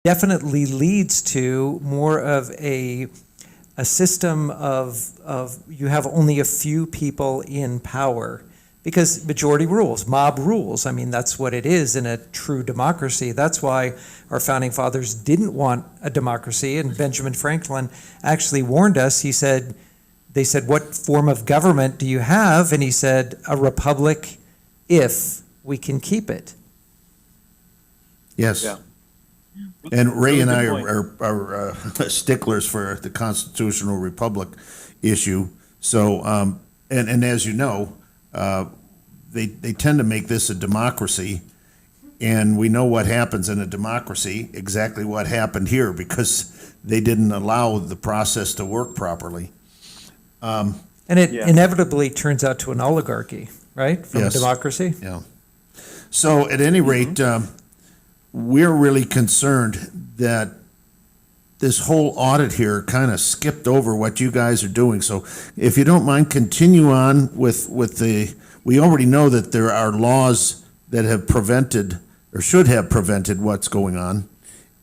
definitely leads to more of a system of you have only a few people in power because majority rules, mob rules. I mean, that's what it is in a true democracy. That's why our founding fathers didn't want a democracy, and Benjamin Franklin actually warned us. They said, what form of government do you have? And he said, a republic if we can keep it. Yes. Yeah. And Ray Really and I good are sticklers for the constitutional republic issue. So, and as you know, they tend to make this a democracy, and we know what happens in a democracy, exactly what happened here, because they didn't allow the process to work properly. And it Yeah. inevitably turns out to an oligarchy, right? From Yes. a democracy. Yeah. So at any rate, we're really concerned that this whole audit here kind of skipped over what you guys are doing. So if you don't mind, continue on with we already know that there are laws that have prevented or should have prevented what's going on,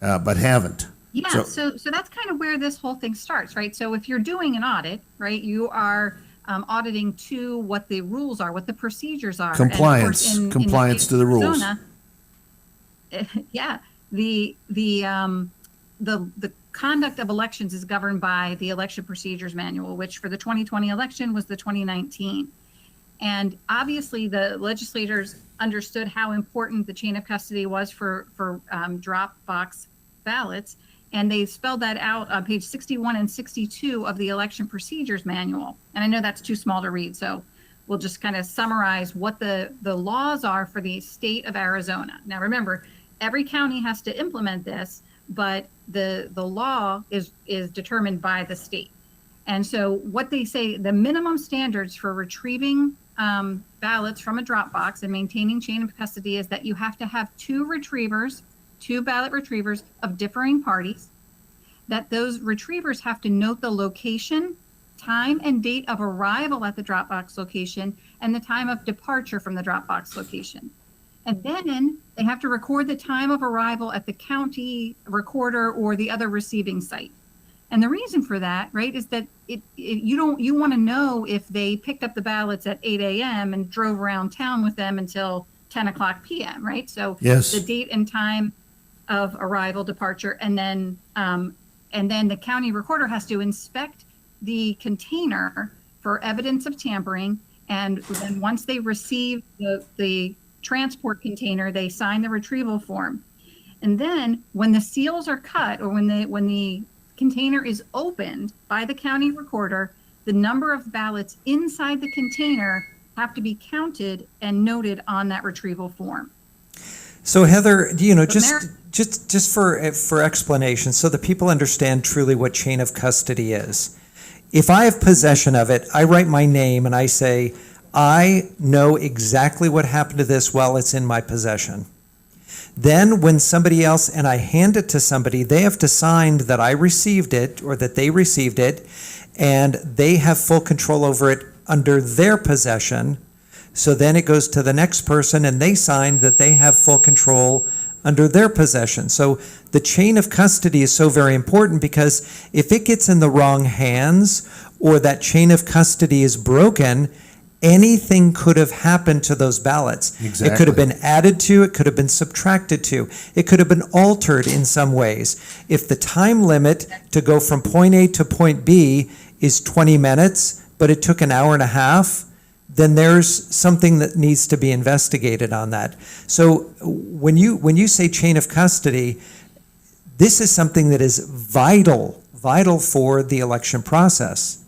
but haven't. Yeah, so that's kind of where this whole thing starts, right? So if you're doing an audit, right, you are auditing to what the rules are, what the procedures are. Compliance, and of course compliance in to the rules. Arizona, yeah, the conduct of elections is governed by the Election Procedures Manual, which for the 2020 election was the 2019. And obviously the legislators understood how important the chain of custody was for drop box ballots. And they spelled that out on page 61 and 62 of the Election Procedures Manual. And I know that's too small to read, so we'll just kind of summarize what the laws are for the state of Arizona. Now, remember, every county has to implement this, but the law is determined by the state. And so what they say, the minimum standards for retrieving ballots from a drop box and maintaining chain of custody is that you have to have two ballot retrievers of differing parties, that those retrievers have to note the location, time and date of arrival at the Dropbox location, and the time of departure from the Dropbox location. And then they have to record the time of arrival at the county recorder or the other receiving site. And the reason for that, right, is that you want to know if they picked up the ballots at 8 a.m. and drove around town with them until 10 o'clock p.m., right? So Yes. the date and time of arrival, departure, and then the county recorder has to inspect the container for evidence of tampering. And then once they receive the transport container, they sign the retrieval form. And then when the seals are cut, or when the container is opened by the county recorder, the number of ballots inside the container have to be counted and noted on that retrieval form. So Heather, just for explanation, so that people understand truly what chain of custody is. If I have possession of it, I write my name and I say, I know exactly what happened to this while it's in my possession. Then when somebody else, and I hand it to somebody, they have to sign that I received it or that they received it, and they have full control over it under their possession. So then it goes to the next person and they sign that they have full control under their possession. So the chain of custody is so very important, because if it gets in the wrong hands or that chain of custody is broken, anything could have happened to those ballots. Exactly. It could have been added to, it could have been subtracted to, it could have been altered in some ways. If the time limit to go from point A to point B is 20 minutes, but it took an hour and a half, then there's something that needs to be investigated on that. So when you say chain of custody, this is something that is vital for the election process.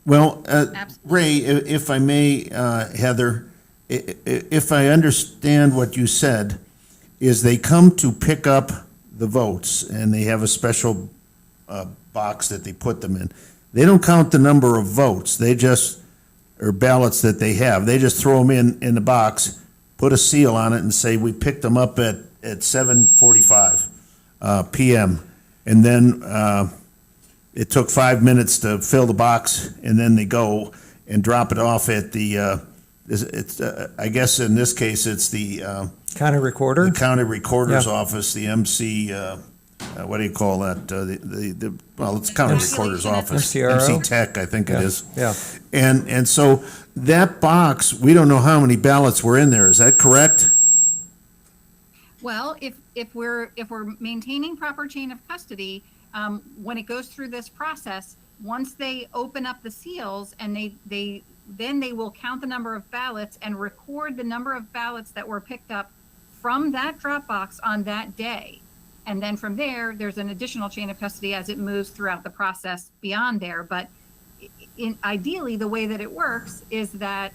Well, Ray, if I may, Heather, if I understand what you said, is they come to pick up the votes and they have a special box that they put them in. They don't count the number of votes. Or ballots that they have. They just throw them in the box, put a seal on it, and say, we picked them up at 7:45 p.m. And then it took 5 minutes to fill the box, and then they go and drop it off at the, I guess in this case, it's the County recorder? The county recorder's Yeah. office, the MC, what do you call that? Well, it's county recorder's office. MCRO? MC Tech, I think it Yeah, is. yeah. And so that box, we don't know how many ballots were in there. Is that correct? Well, if we're maintaining proper chain of custody, when it goes through this process, once they open up the seals and then they will count the number of ballots and record the number of ballots that were picked up from that drop box on that day. And then from there, there's an additional chain of custody as it moves throughout the process beyond there. But ideally, the way that it works is that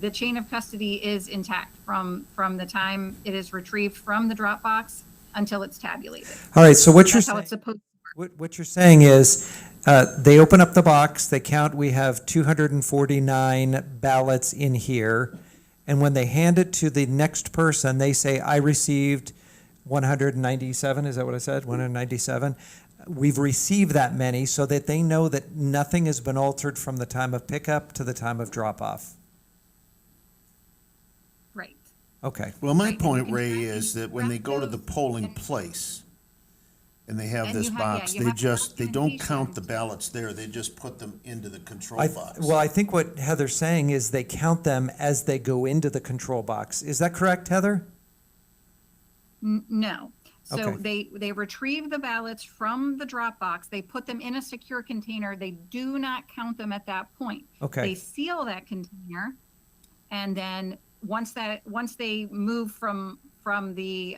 the chain of custody is intact from the time it is retrieved from the drop box until it's tabulated. All right, so what you're That's how saying, it's supposed to work. what you're saying is, they open up the box, they count, we have 249 ballots in here, and when they hand it to the next person, they say, I received 197, is that what I said? 197? We've received that many so that they know that nothing has been altered from the time of pickup to the time of drop-off. Right. Okay. Well, my Right, point, and you Ray, can is that when they track go to the those polling and- place and they have And this you have- yeah, box, you they have just, they don't documentation. count the ballots there, they just put them into the control box. Well, I think what Heather's saying is they count them as they go into the control box. Is that correct, Heather? No. So Okay. they retrieve the ballots from the drop box. They put them in a secure container. They do not count them at that point. Okay. They seal that container, and then once they move from the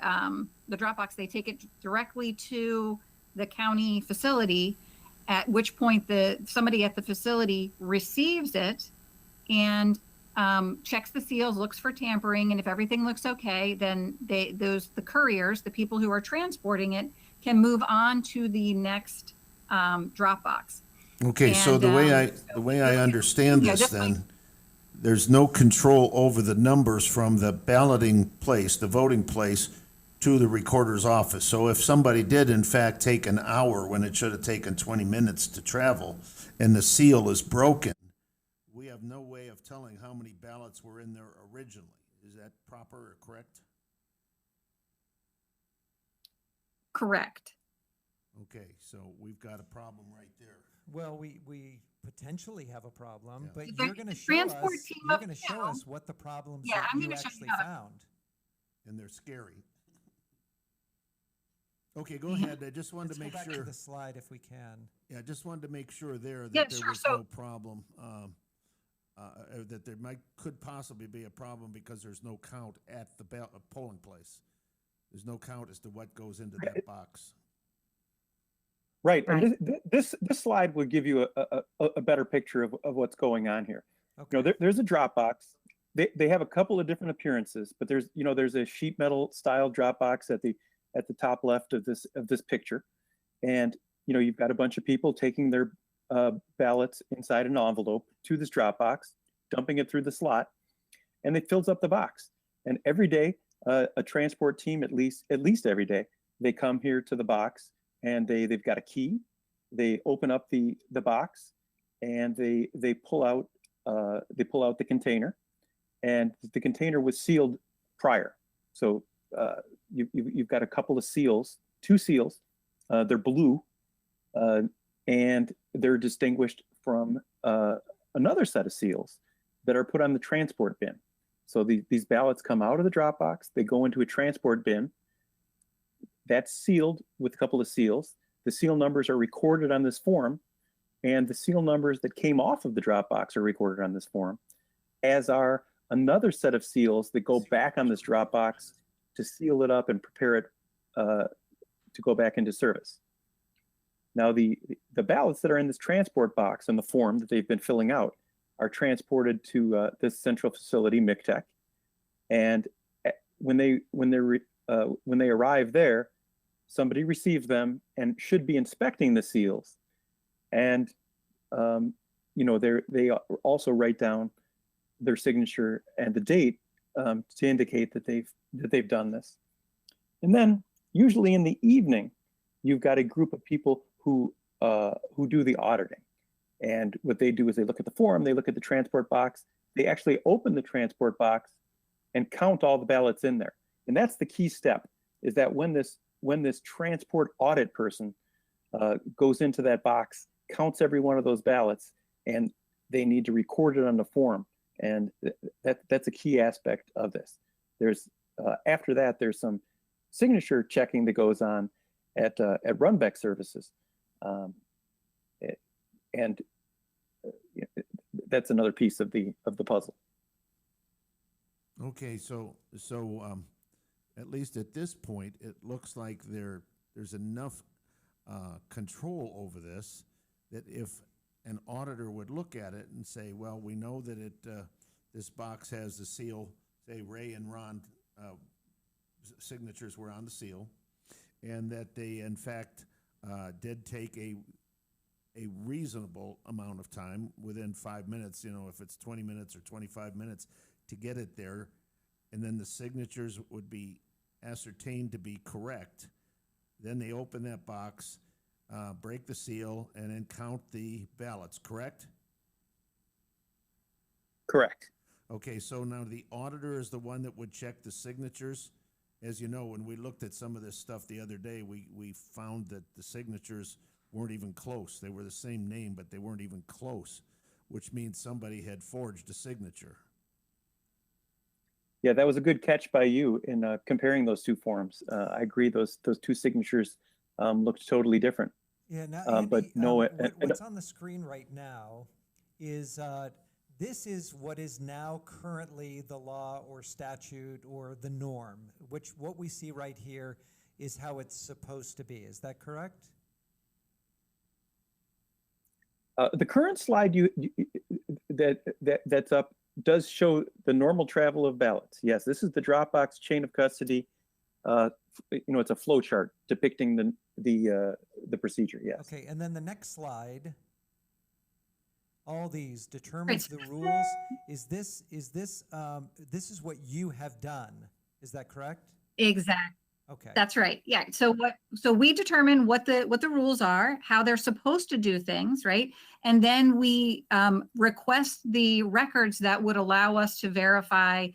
drop box, they take it directly to the county facility. At which point somebody at the facility receives it and checks the seals, looks for tampering, and if everything looks okay, then the couriers, the people who are transporting it, can move on to the next drop box. Okay, so And, the way I understand yeah, this just like- then, there's no control over the numbers from the balloting place, the voting place, to the recorder's office. So if somebody did in fact take an hour when it should have taken 20 minutes to travel, and the seal is broken, we have no way of telling how many ballots were in there originally. Is that proper or correct? Correct. Okay, so we've got a problem right there. Well, we potentially have a problem, Yeah. but The you're going to show transport us, team you're up going to show now- us what the problems Yeah, that I'm you gonna show you actually how to- found. And they're scary. Okay, go ahead. I just wanted Let's to go make back to sure. the slide if we can. Yeah, I just wanted to make sure there Yeah, that there sure. was So- no problem, that there could possibly be a problem because there's no count at the polling place. There's no count as to what goes into that box. Right, Right. and this slide would give you a better picture of what's going on here. Okay. You know, there's a drop box. They have a couple of different appearances, but there's a sheet metal style drop box at the top left of this picture, and you've got a bunch of people taking their ballots inside an envelope to this drop box, dumping it through the slot, and it fills up the box. And every day, a transport team, at least every day, they come here to the box and they've got a key. They open up the box and they pull out the container, and the container was sealed prior. So you've got a couple of seals, two seals. They're blue, and they're distinguished from another set of seals that are put on the transport bin. So these ballots come out of the drop box, they go into a transport bin that's sealed with a couple of seals. The seal numbers are recorded on this form, and the seal numbers that came off of the drop box are recorded on this form, as are another set of seals that go back on this drop box to seal it up and prepare it to go back into service. Now, the ballots that are in this transport box and the form that they've been filling out are transported to this central facility, MCTEC, and when they arrive there, somebody receives them and should be inspecting the seals, and they also write down their signature and the date to indicate that they've done this. And then usually in the evening, you've got a group of people who do the auditing. And what they do is they look at the form, they look at the transport box, they actually open the transport box and count all the ballots in there. And that's the key step, is that when this transport audit person goes into that box, counts every one of those ballots, and they need to record it on the form. And that's a key aspect of this. There's after that, there's some signature checking that goes on at Runback services, and that's another piece of the puzzle. Okay, so at least at this point, it looks like there's enough control over this that if an auditor would look at it and say, well, we know that this box has the seal, say Ray and Ron signatures were on the seal, and that they in fact did take a reasonable amount of time, within 5 minutes, if it's 20 minutes or 25 minutes, to get it there, and then the signatures would be ascertained to be correct. Then they open that box, break the seal, and then count the ballots, correct? Correct. Okay, so now the auditor is the one that would check the signatures. As you know, when we looked at some of this stuff the other day, we found that the signatures weren't even close. They were the same name, but they weren't even close, which means somebody had forged a signature. Yeah, that was a good catch by you in comparing those two forms. I agree; those two signatures looked totally different. Yeah, now, But Andy, no, what's on the screen right now is this is what is now currently the law or statute or the norm, which what we see right here is how it's supposed to be. Is that correct? The current slide that's up does show the normal travel of ballots. Yes, this is the Dropbox chain of custody. It's a flow chart depicting the procedure. Yes. Okay, and then the next slide. All these determines the rules. This is what you have done. Is that correct? Exactly. Okay. That's right. Yeah. So we determine what the rules are, how they're supposed to do things, right? And then we request the records that would allow us to verify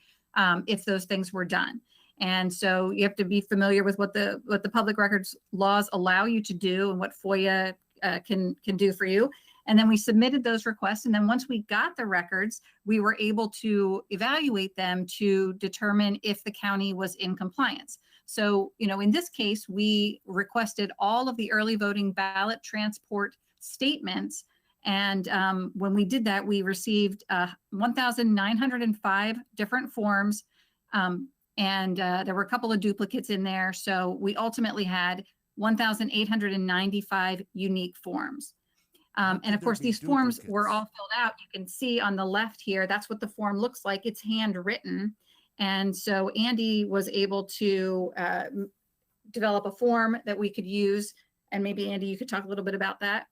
if those things were done. And so you have to be familiar with what the public records laws allow you to do and what FOIA can do for you. And then we submitted those requests. And then once we got the records, we were able to evaluate them to determine if the county was in compliance. So, in this case, we requested all of the early voting ballot transport statements. And when we did that, we received 1,905 different forms. And there were a couple of duplicates in there. So we ultimately had 1,895 unique forms. And of course, these forms were all filled out. You can see on the left here, that's what the form looks like. It's handwritten. And so Andy was able to develop a form that we could use. And maybe, Andy, you could talk a little bit about that.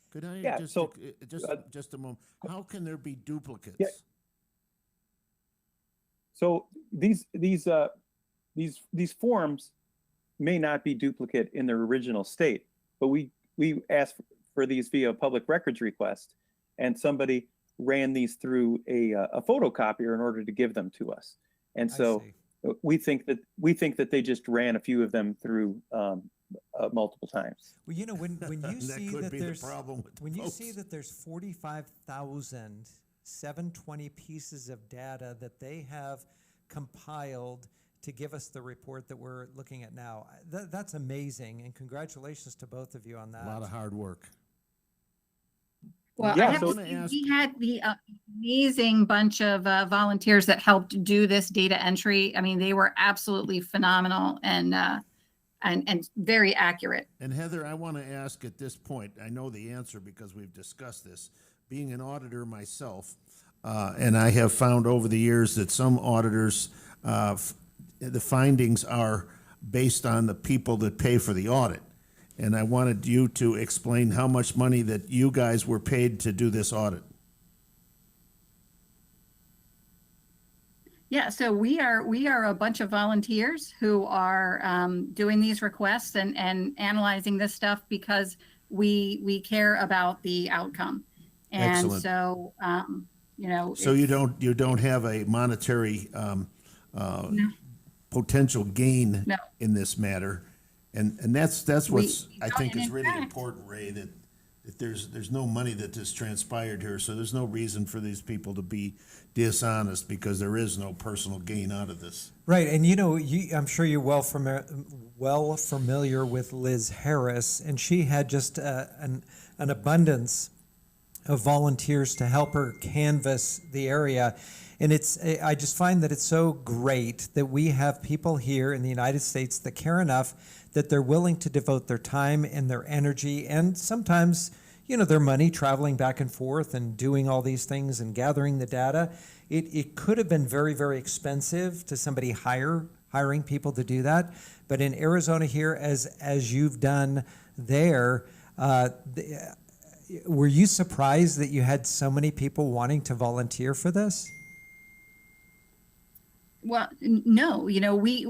Could I Yeah, just a moment? How can there be duplicates? Yeah. So these forms may not be duplicate in their original state, but we asked for these via public records request, and somebody ran these through a photocopier in order to give them to us. And so we think that they just ran a few of them through multiple times. Well, when you see that there's when you see that there's 45,720 pieces of data that they have compiled to give us the report that we're looking at now, that's amazing, and congratulations to both of you on that. A lot of hard work. Well, Yeah, I have so- to say, we had the amazing bunch of volunteers that helped do this data entry. I mean, they were absolutely phenomenal and very accurate. And Heather, I want to ask at this point, I know the answer because we've discussed this, being an auditor myself, and I have found over the years that some auditors, the findings are based on the people that pay for the audit. And I wanted you to explain how much money that you guys were paid to do this audit. Yeah, so we are a bunch of volunteers who are doing these requests and analyzing this stuff because we care about the outcome. And Excellent. so So you don't have a monetary no. potential gain No. in this matter. And that's what's, I think and is in really fact- important, Ray, that there's no money that has transpired here, so there's no reason for these people to be dishonest because there is no personal gain out of this. Right, and I'm sure you're well familiar with Liz Harris, and she had just an abundance of volunteers to help her canvass the area. And I just find that it's so great that we have people here in the United States that care enough that they're willing to devote their time and their energy and sometimes, their money traveling back and forth and doing all these things and gathering the data. It could have been very, very expensive to somebody hiring people to do that. But in Arizona here, as you've done there, were you surprised that you had so many people wanting to volunteer for this? Well, no, we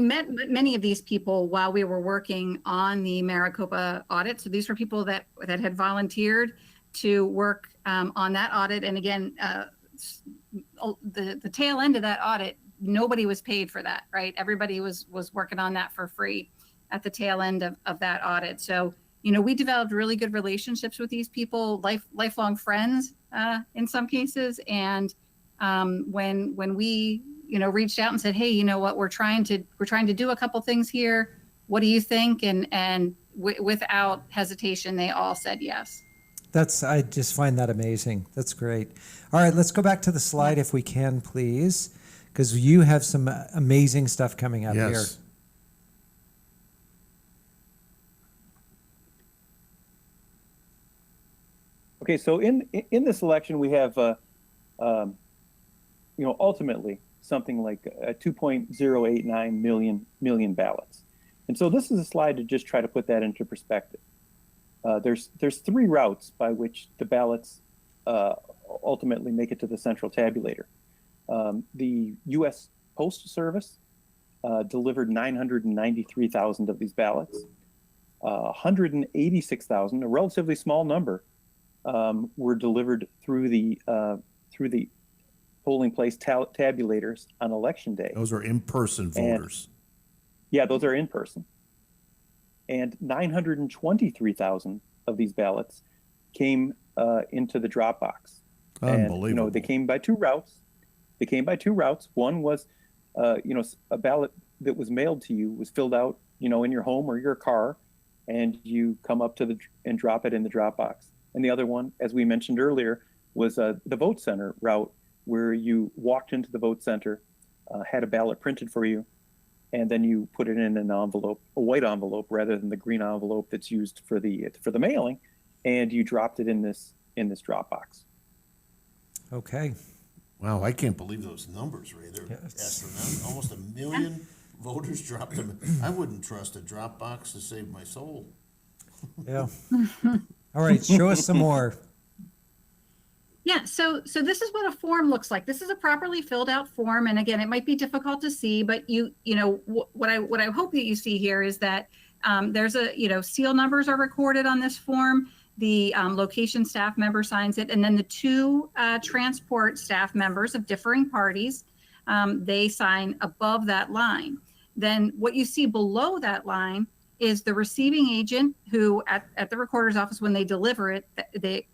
met many of these people while we were working on the Maricopa audit. So these were people that had volunteered to work on that audit. And again, the tail end of that audit, nobody was paid for that, right? Everybody was working on that for free at the tail end of that audit. So, we developed really good relationships with these people, lifelong friends in some cases. And when we reached out and said, hey, you know what, we're trying to do a couple things here, what do you think? And without hesitation, they all said yes. I just find that amazing. That's great. All right, let's go back to the slide if we can, please, because you have some amazing stuff coming up here. Yes. Okay, so in this election, we have, ultimately something like 2.089 million ballots. And so this is a slide to just try to put that into perspective. There's three routes by which the ballots ultimately make it to the central tabulator. The U.S. Postal Service delivered 993,000 of these ballots. 186,000, a relatively small number, were delivered through the polling place tabulators on election day. Those are in-person voters. Yeah, those are in person. And 923,000 of these ballots came into the drop box. Unbelievable. And, they came by two routes. One was, a ballot that was mailed to you was filled out, in your home or your car, and you come up to and drop it in the drop box. And the other one, as we mentioned earlier, was the vote center route, where you walked into the vote center, had a ballot printed for you, and then you put it in an envelope, a white envelope rather than the green envelope that's used for the mailing, and you dropped it in this drop box. Okay. Wow, I can't believe those numbers, Ray. They're astronomical. Almost 1 million voters dropped them. I wouldn't trust a drop box to save my soul. Yeah. All right, show us some more. Yeah, so this is what a form looks like. This is a properly filled out form, and again, it might be difficult to see, but what I hope that you see here is that there's seal numbers are recorded on this form. The location staff member signs it, and then the two transport staff members of differing parties, they sign above that line. Then what you see below that line is the receiving agent who at the recorder's office, when they deliver it,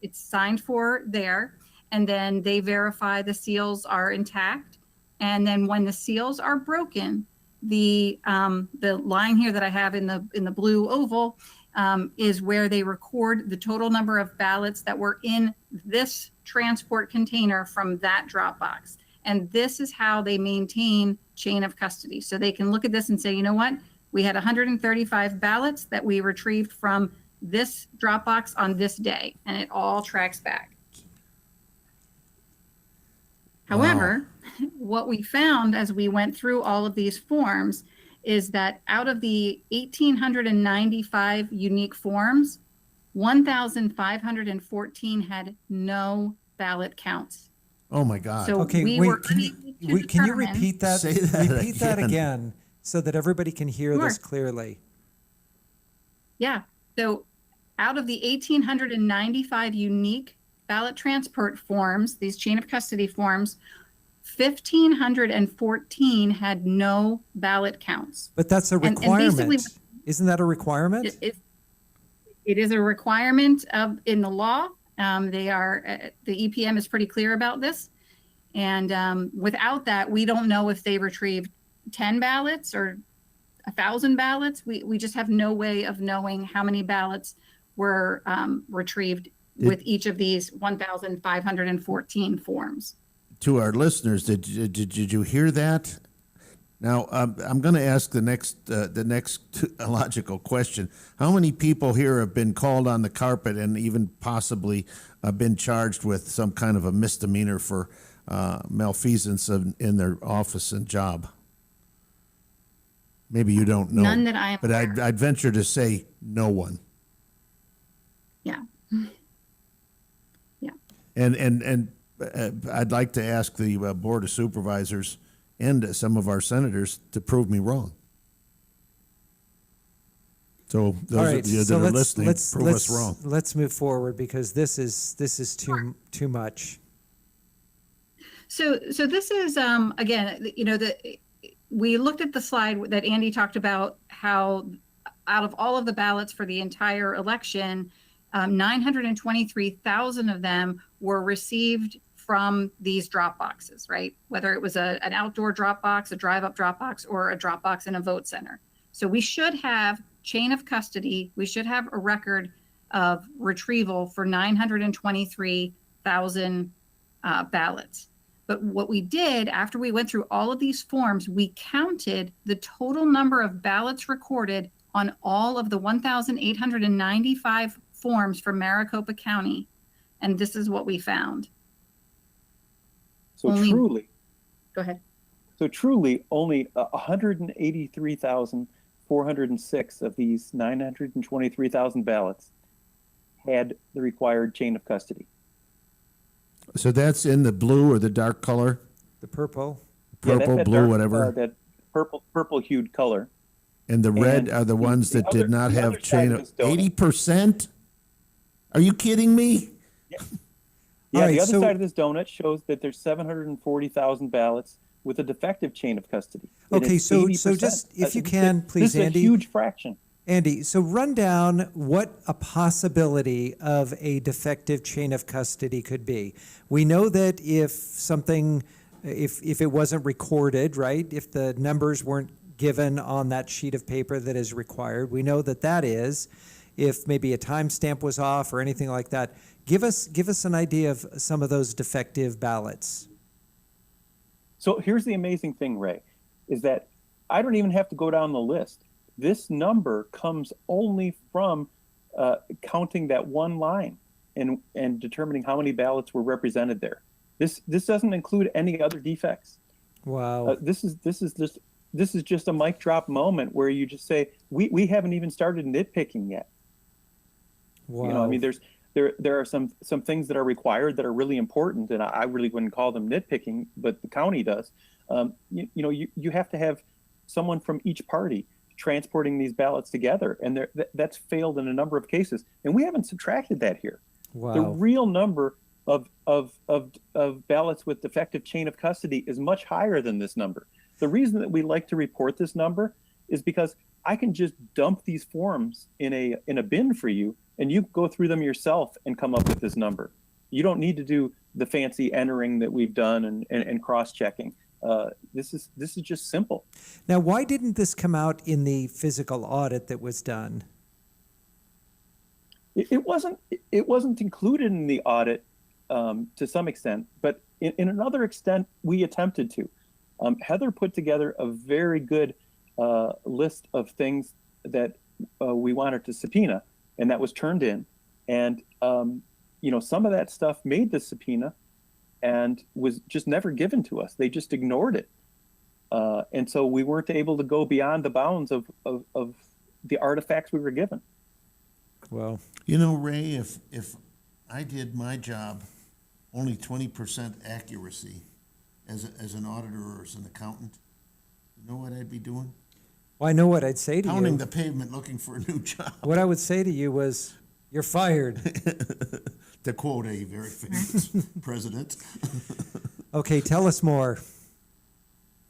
it's signed for there, and then they verify the seals are intact. And then when the seals are broken, the line here that I have in the blue oval is where they record the total number of ballots that were in this transport container from that drop box. And this is how they maintain chain of custody. So they can look at this and say, you know what? We had 135 ballots that we retrieved from this drop box on this day, and it all tracks back. Wow. However, what we found as we went through all of these forms is that out of the 1,895 unique forms, 1,514 had no ballot counts. Oh my God. So Okay, we wait, were can you determine- repeat that? Say that repeat that again. again so that everybody can hear Sure. this clearly. Yeah. So out of the 1,895 unique ballot transport forms, these chain of custody forms, 1,514 had no ballot counts. But that's a And requirement. basically- Isn't that a requirement? It is a requirement in the law. The EPM is pretty clear about this. And without that, we don't know if they retrieved 10 ballots or 1,000 ballots. We just have no way of knowing how many ballots were retrieved with each of these 1,514 forms. To our listeners, did you hear that? Now, I'm going to ask the next logical question. How many people here have been called on the carpet and even possibly been charged with some kind of a misdemeanor for malfeasance in their office and job? Maybe you don't know. None that I am But aware. I'd venture to say no one. Yeah. Yeah. And I'd like to ask the Board of Supervisors and some of our senators to prove me wrong. So All those right, of you that so are listening, prove us wrong. Let's move forward because this is too much. So this is again, we looked at the slide that Andy talked about how out of all of the ballots for the entire election, 923,000 of them were received from these drop boxes, right? Whether it was an outdoor drop box, a drive-up drop box, or a drop box in a vote center. So we should have chain of custody. We should have a record of retrieval for 923,000 ballots. But what we did after we went through all of these forms, we counted the total number of ballots recorded on all of the 1,895 forms from Maricopa County. And this is what we found. So Only- truly, Go ahead. only 183,406 of these 923,000 ballots had the required chain of custody. So that's in the blue or the dark color? The purple. Yeah, that's Purple, that blue, dark, whatever. that purple hued color. And the red and are the ones the that did other- not the have other chain side of of this donut. 80%? Are you kidding me? Yeah, All right, the other so- side of this donut shows that there's 740,000 ballots with a defective chain of custody. And Okay, it's so 80%. just, if you This can, is please, a Andy. huge fraction. Andy, so run down what a possibility of a defective chain of custody could be. We know that if it wasn't recorded, right, if the numbers weren't given on that sheet of paper that is required, we know that is. If maybe a timestamp was off or anything like that, give us an idea of some of those defective ballots. So here's the amazing thing, Ray, is that I don't even have to go down the list. This number comes only from counting that one line and determining how many ballots were represented there. This doesn't include any other defects. Wow. This is just a mic drop moment where you just say we haven't even started nitpicking yet. Wow. You know, I mean, there are some things that are required that are really important, and I really wouldn't call them nitpicking, but the county does. You have to have someone from each party transporting these ballots together, and that's failed in a number of cases, and we haven't subtracted that here. Wow. The real number of ballots with defective chain of custody is much higher than this number. The reason that we like to report this number is because I can just dump these forms in a bin for you, and you go through them yourself and come up with this number. You don't need to do the fancy entering that we've done and cross-checking. This is just simple. Now, why didn't this come out in the physical audit that was done? It wasn't included in the audit to some extent, but in another extent, we attempted to. Heather put together a very good list of things that we wanted to subpoena, and that was turned in. And some of that stuff made the subpoena and was just never given to us. They just ignored it. And so we weren't able to go beyond the bounds of the artifacts we were given. Well, You know, Ray, if I did my job only 20% accuracy as an auditor or as an accountant, you know what I'd be doing? I know what I'd say to Pounding you. the pavement looking for a new job. What I would say to you was, you're fired. To quote a very famous president. Okay, tell us more.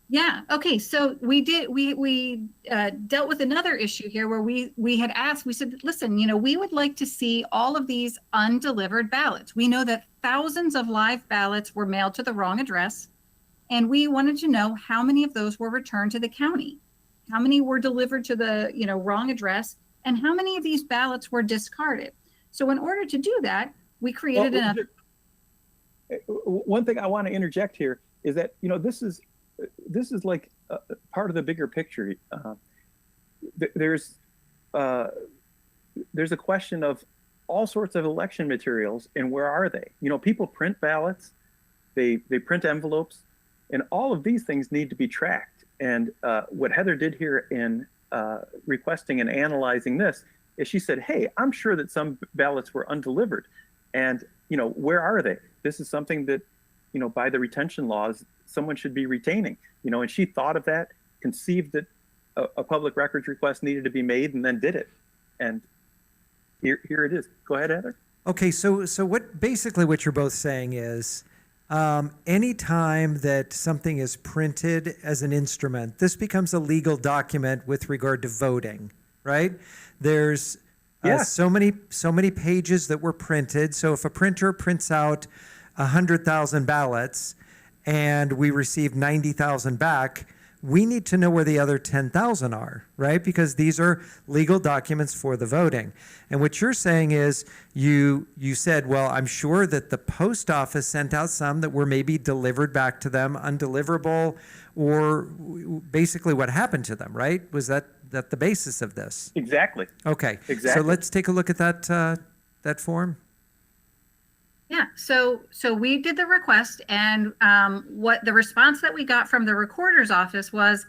Yeah. Okay. So we dealt with another issue here where we had asked. We said, listen, we would like to see all of these undelivered ballots. We know that thousands of live ballots were mailed to the wrong address, and we wanted to know how many of those were returned to the county, how many were delivered to the wrong address, and how many of these ballots were discarded. So in order to do that, we created another. One thing I want to interject here is that this is like part of the bigger picture. There's a question of all sorts of election materials, and where are they? People print ballots, they print envelopes, and all of these things need to be tracked. And what Heather did here in requesting and analyzing this is she said, hey, I'm sure that some ballots were undelivered, and where are they? This is something that by the retention laws someone should be retaining, and she thought of that, conceived that a public records request needed to be made, and then did it. And here it is. Go ahead, Heather. Okay, so what you're both saying is, anytime that something is printed as an instrument, this becomes a legal document with regard to voting, right? There's so many pages that were printed. So if a printer prints out 100,000 ballots and we receive 90,000 back, we need to know where the other 10,000 are, right? Because these are legal documents for the voting. And what you're saying is you said, well, I'm sure that the post office sent out some that were maybe delivered back to them, undeliverable, or basically what happened to them, right? Was that the basis of this? Exactly. Okay. Exactly. So let's take a look at that form. Yeah, so we did the request, and what the response that we got from the recorder's office was,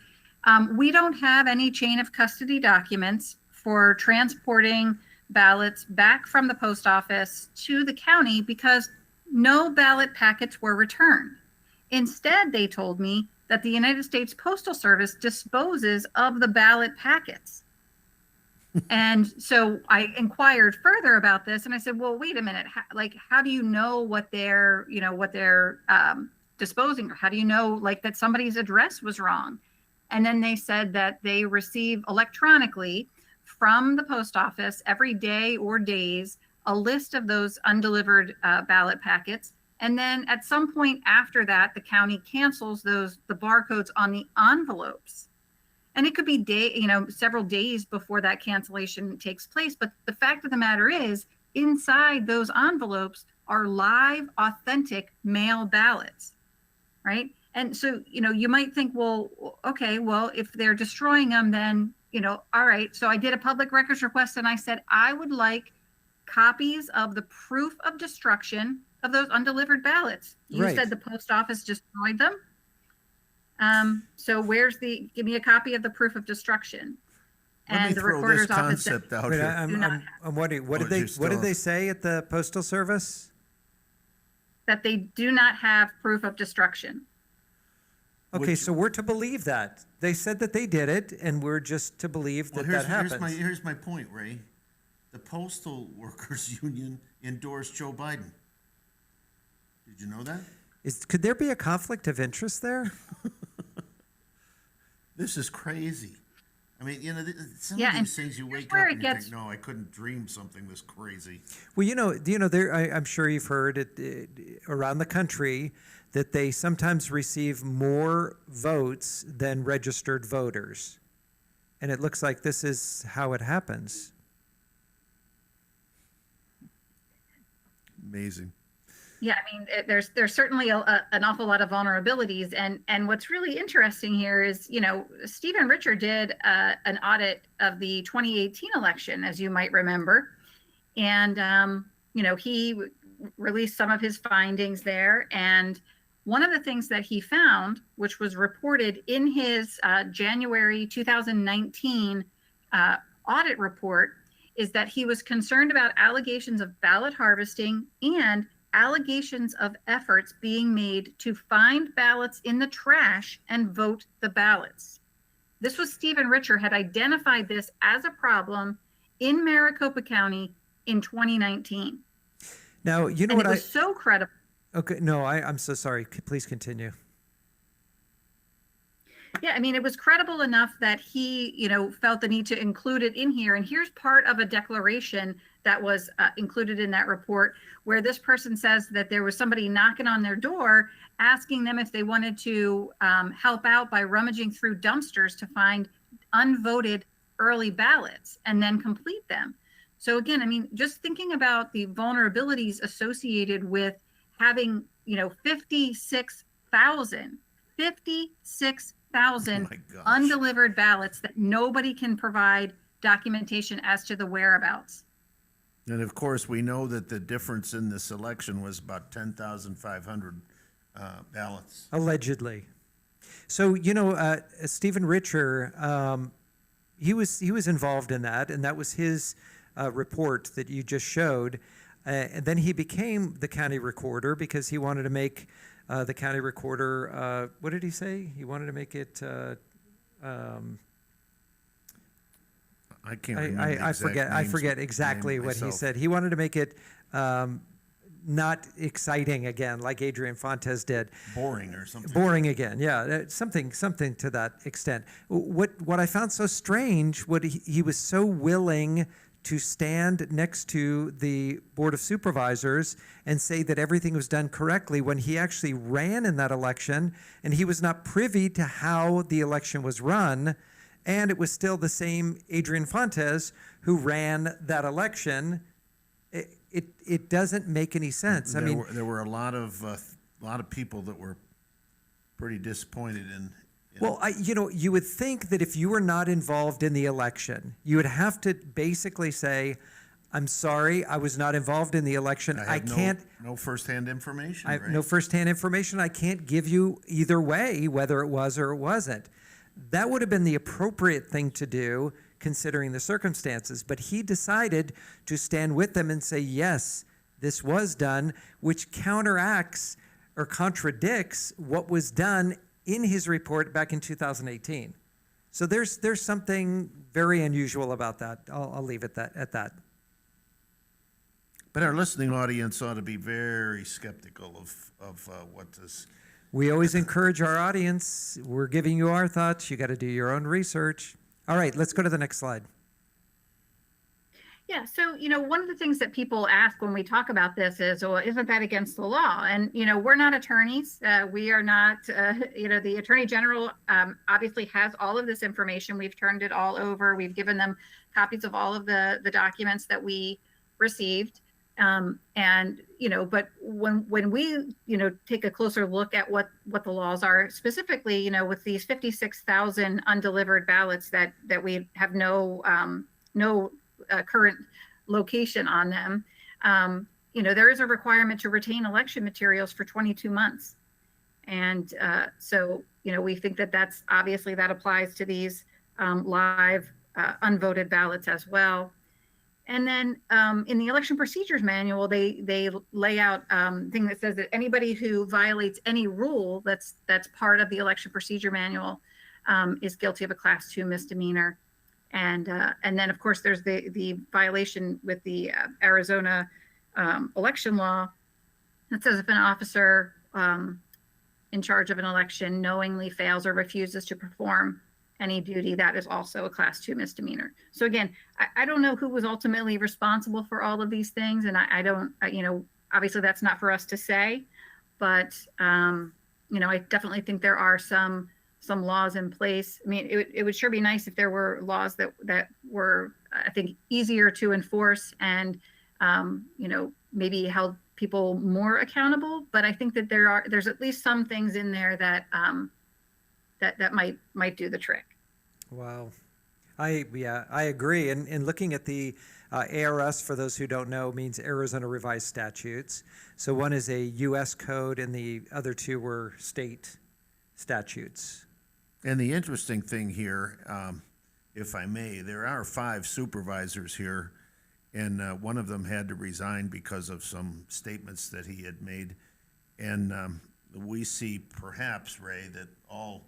we don't have any chain of custody documents for transporting ballots back from the post office to the county because no ballot packets were returned. Instead, they told me that the United States Postal Service disposes of the ballot packets. And so I inquired further about this, and I said, well, wait a minute. How do you know what they're disposing, or how do you know that somebody's address was wrong? And then they said that they receive electronically from the post office every day or days a list of those undelivered ballot packets. And then at some point after that, the county cancels the barcodes on the envelopes. And it could be several days before that cancellation takes place. But the fact of the matter is, inside those envelopes are live, authentic mail ballots, right? And so, you might think, well, okay, well, if they're destroying them, then, all right. So I did a public records request, and I said, I would like copies of the proof of destruction of those undelivered ballots. You Right. said the post office destroyed them. So give me a copy of the proof of destruction. Let me And the throw recorder's this office said, concept out Wait, here. I'm wondering, what Oh, did you're still- they say at the Postal Service? that they do not have proof of destruction. Okay, so we're to believe that. They said that they did it, and we're just to believe that that happens. Here's my point, Ray. The Postal Workers Union endorsed Joe Biden. Did you know that? Could there be a conflict of interest there? This is crazy. I mean, some Yeah, of and these things you here's wake where up it and you gets- think, no, I couldn't dream something this crazy. Well, I'm sure you've heard it around the country that they sometimes receive more votes than registered voters. And it looks like this is how it happens. Amazing. Yeah, I mean, there's certainly an awful lot of vulnerabilities, and what's really interesting here is, Stephen Richer did an audit of the 2018 election, as you might remember, and he released some of his findings there, and one of the things that he found, which was reported in his January 2019 audit report, is that he was concerned about allegations of ballot harvesting and allegations of efforts being made to find ballots in the trash and vote the ballots. This was Stephen Richer had identified this as a problem in Maricopa County in 2019. Now, you know And what it was so credible. Okay, no, I'm so sorry. Please continue. Yeah, I mean, it was credible enough that he, felt the need to include it in here. And here's part of a declaration that was included in that report, where this person says that there was somebody knocking on their door, asking them if they wanted to help out by rummaging through dumpsters to find unvoted early ballots and then complete them. So again, I mean, just thinking about the vulnerabilities associated with having, 56,000 Oh my gosh. undelivered ballots that nobody can provide documentation as to the whereabouts. And of course, we know that the difference in this election was about 10,500 ballots. Allegedly. So, Stephen Richer, he was involved in that, and that was his report that you just showed. And then he became the county recorder because he wanted to make the county recorder, what did he say? He wanted to make it, I can't remember the I exact forget exactly what he said. He wanted to make it not exciting again, like Adrian Fontes did. Boring or something. Boring again, yeah, something to that extent. What I found so strange, he was so willing to stand next to the Board of Supervisors and say that everything was done correctly when he actually ran in that election, and he was not privy to how the election was run, and it was still the same Adrian Fontes who ran that election. It doesn't make any sense. There were a lot of people that were pretty disappointed in. Well, you would think that if you were not involved in the election, you would have to basically say, "I'm sorry, I was not involved in the election. I can't." No firsthand information. I have no firsthand information. I can't give you either way whether it was or it wasn't. That would have been the appropriate thing to do, considering the circumstances. But he decided to stand with them and say, "Yes, this was done," which counteracts or contradicts what was done in his report back in 2018. So there's something very unusual about that. I'll leave it at that. But our listening audience ought to be very skeptical of what this. We always encourage our audience. We're giving you our thoughts. You got to do your own research. All right, let's go to the next slide. Yeah, so, one of the things that people ask when we talk about this is, well, isn't that against the law? And, we're not attorneys. We are not, the Attorney General obviously has all of this information. We've turned it all over. We've given them copies of all of the documents that we received. But when we, take a closer look at what the laws are, specifically, with these 56,000 undelivered ballots that we have no current location on them, there is a requirement to retain election materials for 22 months. And so, we think that's obviously that applies to these live unvoted ballots as well. And then in the election procedures manual, they lay out thing that says that anybody who violates any rule that's part of the election procedure manual is guilty of a Class 2 misdemeanor. And then, of course, there's the violation with the Arizona election law that says if an officer in charge of an election knowingly fails or refuses to perform any duty, that is also a Class 2 misdemeanor. So again, I don't know who was ultimately responsible for all of these things, and I don't, obviously that's not for us to say, but I definitely think there are some laws in place. I mean, it would sure be nice if there were laws that were, I think, easier to enforce and, maybe held people more accountable. But I think that there's at least some things in there that that might do the trick. Wow. I agree. And looking at the ARS, for those who don't know, means Arizona Revised Statutes. So one is a U.S. code and the other two were state statutes. And the interesting thing here, if I may, there are 5 supervisors here, and one of them had to resign because of some statements that he had made. And we see perhaps, Ray, that all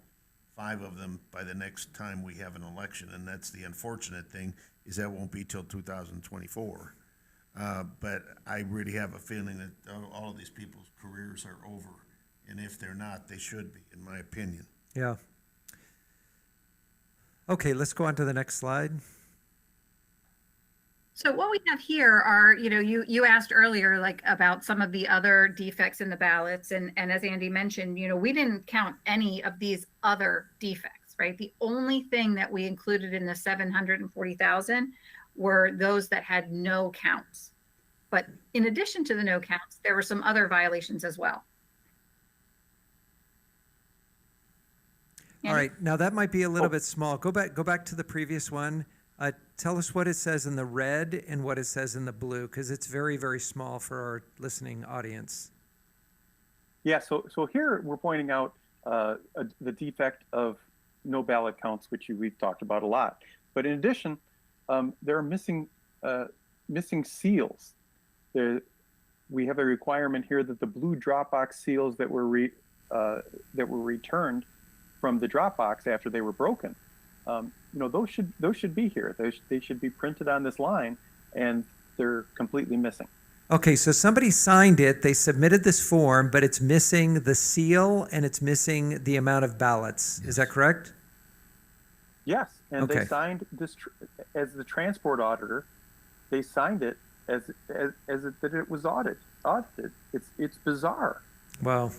5 of them by the next time we have an election, and that's the unfortunate thing, is that won't be till 2024. But I really have a feeling that all of these people's careers are over. And if they're not, they should be, in my opinion. Yeah. Okay, let's go on to the next slide. So what we have here are, you asked earlier, like about some of the other defects in the ballots. And as Andy mentioned, we didn't count any of these other defects, right? The only thing that we included in the 740,000 were those that had no counts. But in addition to the no counts, there were some other violations as well. All right, now that might be a little bit small. Go back to the previous one. Tell us what it says in the red and what it says in the blue, because it's very, very small for our listening audience. Yeah, so here we're pointing out the defect of no ballot counts, which we've talked about a lot. But in addition, there are missing seals. We have a requirement here that the blue Dropbox seals that were returned from the Dropbox after they were broken, those should be here. They should be printed on this line, and they're completely missing. Okay, so somebody signed it, they submitted this form, but it's missing the seal and it's missing the amount of ballots. Is that correct? Yes, and Okay. they signed this as the transport auditor. They signed it as that it was audited. It's bizarre. Well,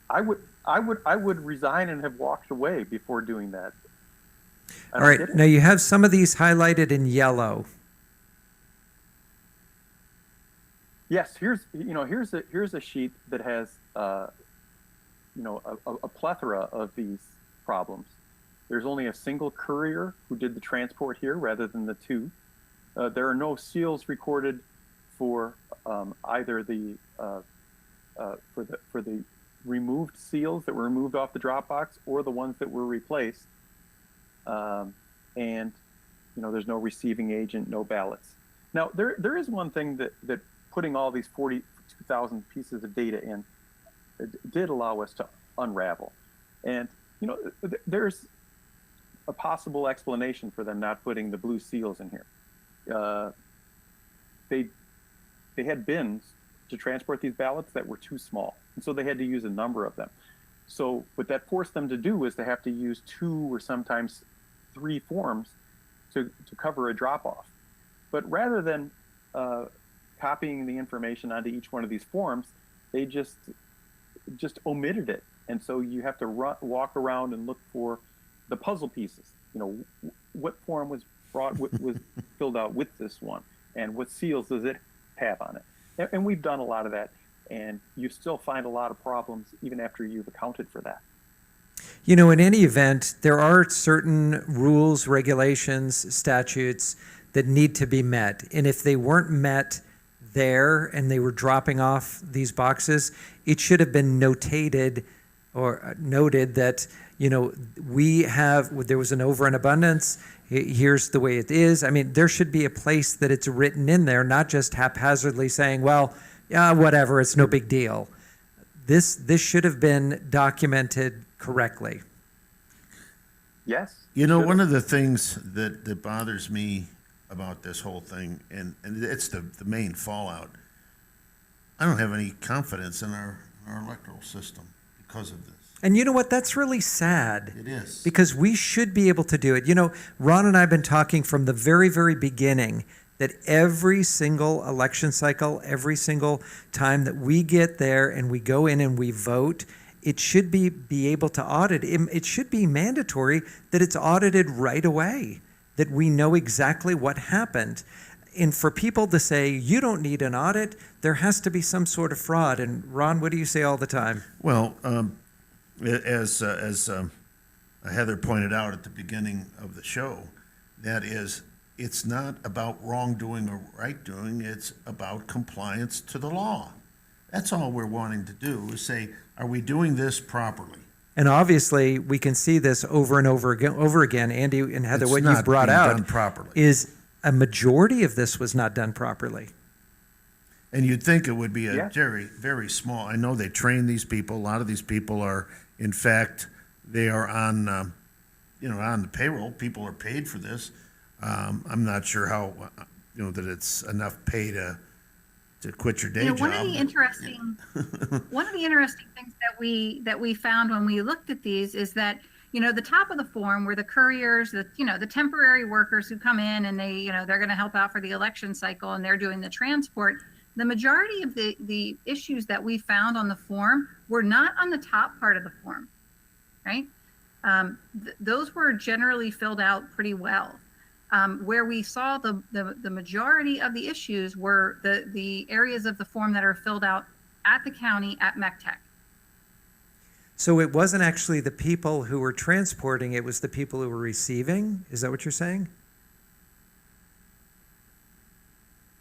I would resign and have walked away before doing that. all right, now you have some of these highlighted in yellow. Yes, here's a sheet that has a plethora of these problems. There's only a single courier who did the transport here rather than the two. There are no seals recorded for either for the removed seals that were removed off the Dropbox or the ones that were replaced. And there's no receiving agent, no ballots. Now there is one thing that putting all these 42,000 pieces of data in did allow us to unravel. And there's a possible explanation for them not putting the blue seals in here. They had bins to transport these ballots that were too small, and so they had to use a number of them. So what that forced them to do was to have to use 2 or sometimes 3 forms to cover a drop-off. But rather than copying the information onto each one of these forms, they just omitted it. And so you have to walk around and look for the puzzle pieces. What form was filled out with this one, and what seals does it have on it? And we've done a lot of that, and you still find a lot of problems even after you've accounted for that. In any event, there are certain rules, regulations, statutes that need to be met. And if they weren't met there and they were dropping off these boxes, it should have been notated or noted that, there was an over and abundance. Here's the way it is. I mean, there should be a place that it's written in there, not just haphazardly saying, well, yeah, whatever, it's no big deal. This should have been documented correctly. Yes. One of the things that bothers me about this whole thing, and it's the main fallout, I don't have any confidence in our electoral system because of this. And you know what? That's really sad. It is. Because we should be able to do it. Ron and I have been talking from the very, very beginning that every single election cycle, every single time that we get there and we go in and we vote, it should be able to audit. It should be mandatory that it's audited right away, that we know exactly what happened. And for people to say, you don't need an audit, there has to be some sort of fraud. And Ron, what do you say all the time? Well, as Heather pointed out at the beginning of the show, that is, it's not about wrongdoing or right doing, it's about compliance to the law. That's all we're wanting to do, is say, are we doing this properly? And obviously, we can see this over and over again. Andy and Heather, It's what not you've brought being out done properly. is a majority of this was not done properly. And you'd think it would be a Yeah. very, very small. I know they train these people. A lot of these people are, in fact, they are on, on the payroll. People are paid for this. I'm not sure how, that it's enough pay to to quit your day You know, job. one of the interesting things that we found when we looked at these is that, you know, the top of the form were the couriers, the temporary workers who come in and they're going to help out for the election cycle and they're doing the transport. The majority of the issues that we found on the form were not on the top part of the form, right? Those were generally filled out pretty well. Where we saw the majority of the issues were the areas of the form that are filled out at the county at MECTEC. So it wasn't actually the people who were transporting, it was the people who were receiving? Is that what you're saying?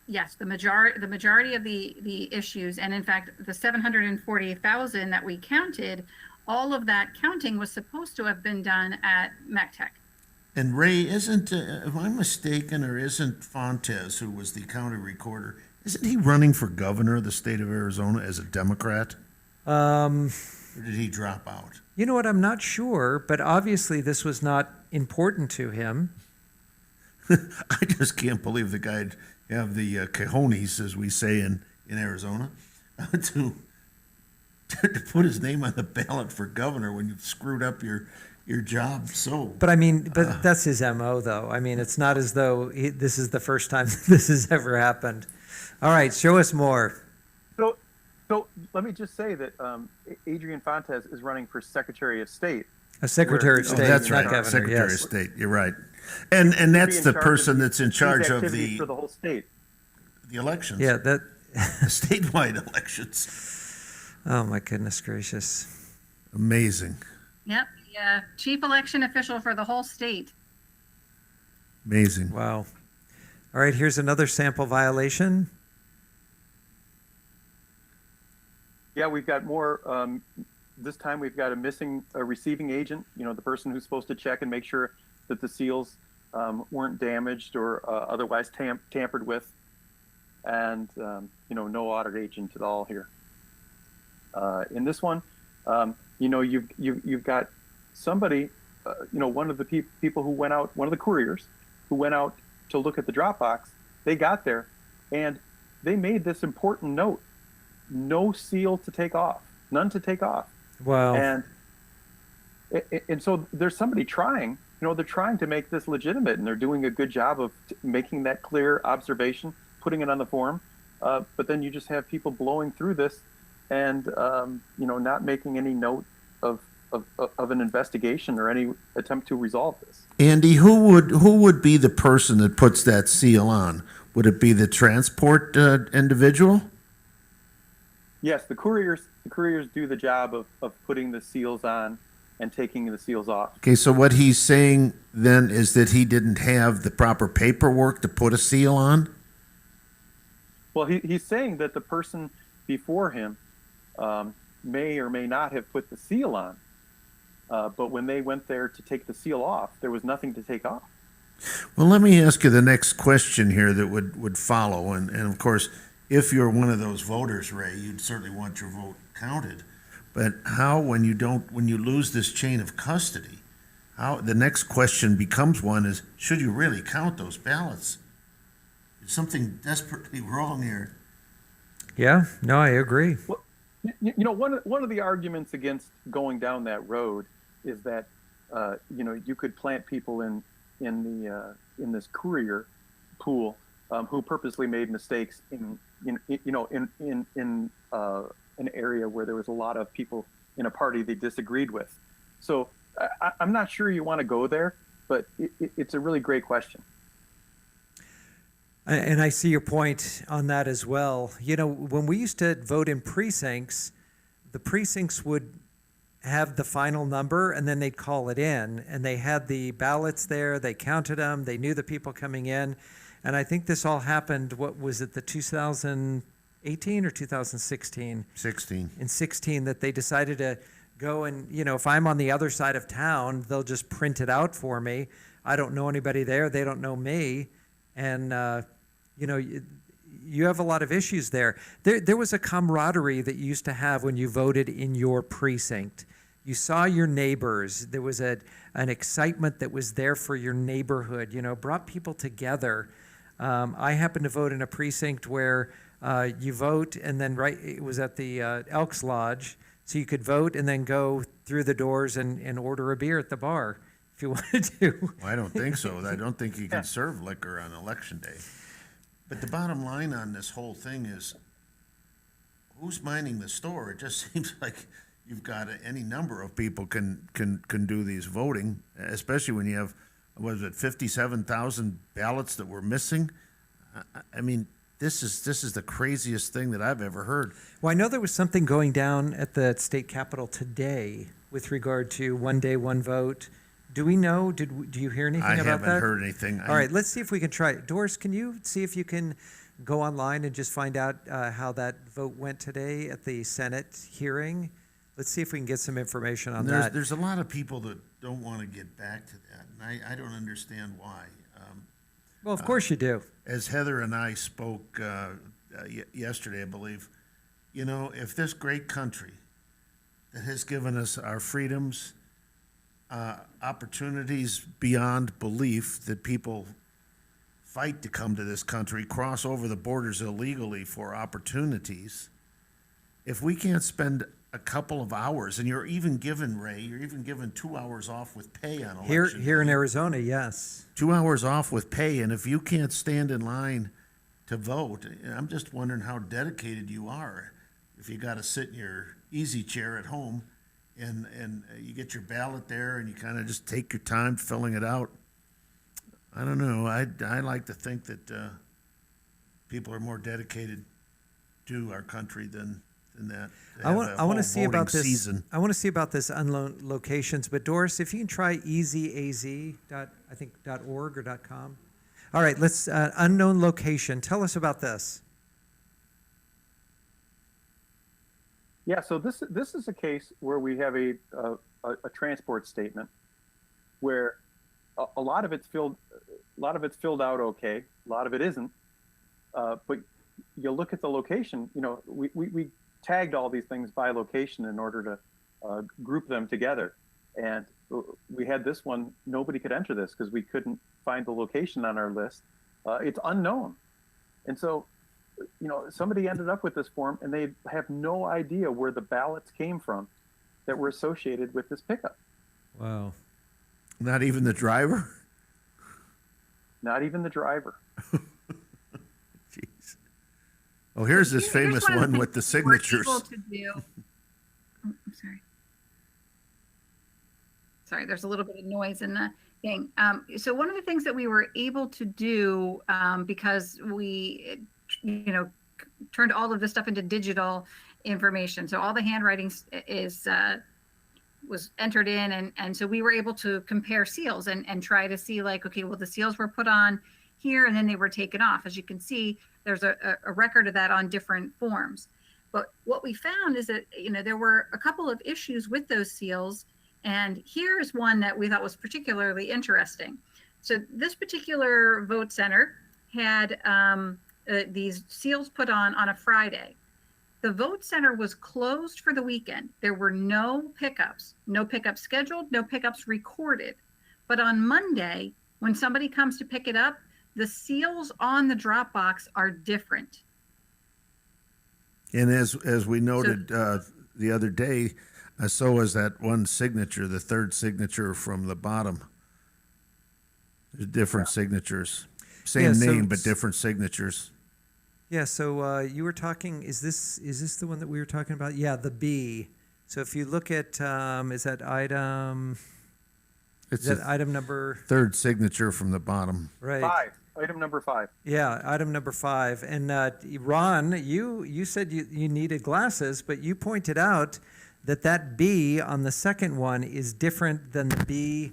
Yes, the majority of the issues, and in fact, the 740,000 that we counted, all of that counting was supposed to have been done at MECTEC. And Ray, am I mistaken, or isn't Fontes, who was the county recorder, isn't he running for governor of the state of Arizona as a Democrat? Or did he drop out? You know what, I'm not sure, but obviously this was not important to him. I just can't believe the guy'd have the cojones, as we say in Arizona, to put his name on the ballot for governor when you've screwed up your job. So, But I mean, that's his MO, though. I mean, it's not as though this is the first time this has ever happened. All right, show us more. So let me just say that Adrian Fontes is running for Secretary of State. A Secretary of Oh, State, that's not right, governor, Secretary of yes. State. You're right, and that's the person that's in charge of for the whole state. the elections. Yeah, that. The statewide elections. Oh my goodness gracious! Amazing. Yep, the chief election official for the whole state. Amazing. Wow. All right, here's another sample violation. Yeah, we've got more. This time we've got a receiving agent, the person who's supposed to check and make sure that the seals weren't damaged or otherwise tampered with. And, no audit agent at all here. In this one, you've got somebody, one of the people who went out, one of the couriers who went out to look at the Dropbox, they got there and they made this important note: no seal to take off, none to take off. Wow. And so there's somebody trying, they're trying to make this legitimate, and they're doing a good job of making that clear observation, putting it on the form. But then you just have people blowing through this and, not making any note of an investigation or any attempt to resolve this. Andy, who would be the person that puts that seal on? Would it be the transport individual? Yes, the couriers do the job of putting the seals on and taking the seals off. Okay, so what he's saying then is that he didn't have the proper paperwork to put a seal on? Well, he's saying that the person before him may or may not have put the seal on, but when they went there to take the seal off, there was nothing to take off. Well, let me ask you the next question here that would follow, and of course, if you're one of those voters, Ray, you'd certainly want your vote counted. But how, when you lose this chain of custody, the next question becomes is, should you really count those ballots? There's something desperately wrong here. Yeah, no, I agree. Well, one of the arguments against going down that road is that you could plant people in this courier pool who purposely made mistakes in an area where there was a lot of people in a party they disagreed with. So I'm not sure you want to go there, but it's a really great question. And I see your point on that as well. When we used to vote in precincts, the precincts would have the final number and then they'd call it in, and they had the ballots there, they counted them, they knew the people coming in. And I think this all happened, what was it, the 2018 or 2016? 16. In 16, that they decided to go and, if I'm on the other side of town, they'll just print it out for me. I don't know anybody there, they don't know me. And, you have a lot of issues there. There was a camaraderie that you used to have when you voted in your precinct. You saw your neighbors. There was an excitement that was there for your neighborhood, brought people together. I happened to vote in a precinct where You vote, and then it was at the Elks Lodge, so you could vote and then go through the doors and order a beer at the bar if you wanted to. Well, I don't think so. I don't think you can serve liquor on election day. But the bottom line on this whole thing is, who's minding the store? It just seems like you've got any number of people can do these voting, especially when you have, was it 57,000 ballots that were missing? I mean, this is the craziest thing that I've ever heard. Well, I know there was something going down at the state capitol today with regard to one day, one vote. Do we know? Do you hear anything about that? I haven't heard anything. All right, let's see if we can try it. Doris, can you see if you can go online and just find out how that vote went today at the Senate hearing? Let's see if we can get some information on that. There's a lot of people that don't want to get back to that, and I don't understand why. Well, of course you do. As Heather and I spoke yesterday, I believe, if this great country that has given us our freedoms, opportunities beyond belief, that people fight to come to this country, cross over the borders illegally for opportunities, if we can't spend a couple of hours, and you're even given, Ray, 2 hours off with pay on election Here in day. Arizona, yes. 2 hours off with pay, and if you can't stand in line to vote, I'm just wondering how dedicated you are. If you got to sit in your easy chair at home and you get your ballot there and you kind of just take your time filling it out. I don't know. I like to think that people are more dedicated to our country than that. I want to see about this. Season. I want to see about this unknown locations. But Doris, if you can try easyaz.org or .com. All right, let's unknown location. Tell us about this. Yeah, so this is a case where we have a transport statement where a lot of it's filled out okay, a lot of it isn't. But you look at the location. We tagged all these things by location in order to group them together, and we had this one. Nobody could enter this because we couldn't find the location on our list. It's unknown, and so. Somebody ended up with this form and they have no idea where the ballots came from that were associated with this pickup. Wow. Not even the driver? Not even the driver. Jeez. Oh, here's this famous one with the signatures. I'm sorry. Sorry, there's a little bit of noise in the thing. So one of the things that we were able to do, because we turned all of this stuff into digital information. So all the handwriting was entered in, and so we were able to compare seals and try to see okay, well, the seals were put on here and then they were taken off. As you can see, there's a record of that on different forms. But what we found is that there were a couple of issues with those seals, and here's one that we thought was particularly interesting. So this particular vote center had these seals put on a Friday. The vote center was closed for the weekend. There were no pickups scheduled, no pickups recorded. But on Monday, when somebody comes to pick it up, the seals on the drop box are different. And as we noted the other day, so was that one signature, the third signature from the bottom. There's different signatures. Same name, but different signatures. Yeah, so you were talking, is this the one that we were talking about? Yeah, the B. So if you look at, is that item number? Third signature from the bottom. Right. 5, item number 5. Yeah, item number 5. And Ron, you said you needed glasses, but you pointed out that B on the second one is different than the B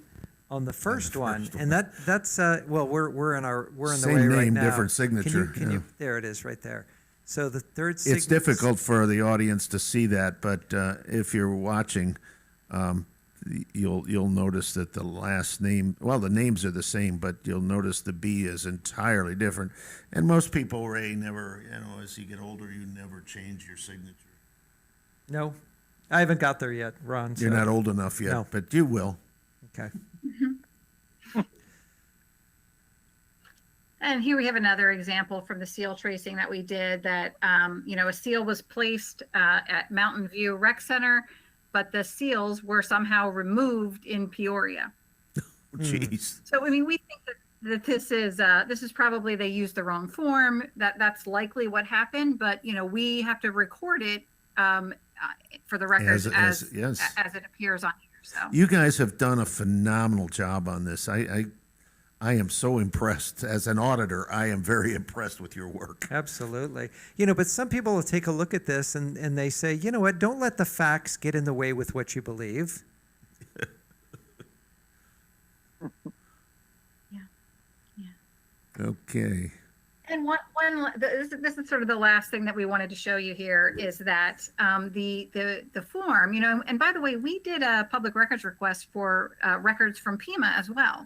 on the first one, and that's well, we're in the Same way name, right now. different signature. Can you? There it is, right there. So the third. It's difficult for the audience to see that, but if you're watching, you'll notice that the last name. Well, the names are the same, but you'll notice the B is entirely different. And most people, Ray, never. As you get older, you never change your signature. No, I haven't got there yet, Ron. You're not old enough yet, No. but you will. Okay. And here we have another example from the seal tracing that we did that, a seal was placed at Mountain View Rec Center, but the seals were somehow removed in Peoria. Jeez. So, I mean, we think that this is probably they used the wrong form. That's likely what happened, but, we have to record it for the records as it appears on here. So You guys have done a phenomenal job on this. I am so impressed. As an auditor, I am very impressed with your work. Absolutely. But some people will take a look at this and they say, you know what, don't let the facts get in the way with what you believe. Okay. And this is sort of the last thing that we wanted to show you here is that the form, and by the way, we did a public records request for records from PEMA as well.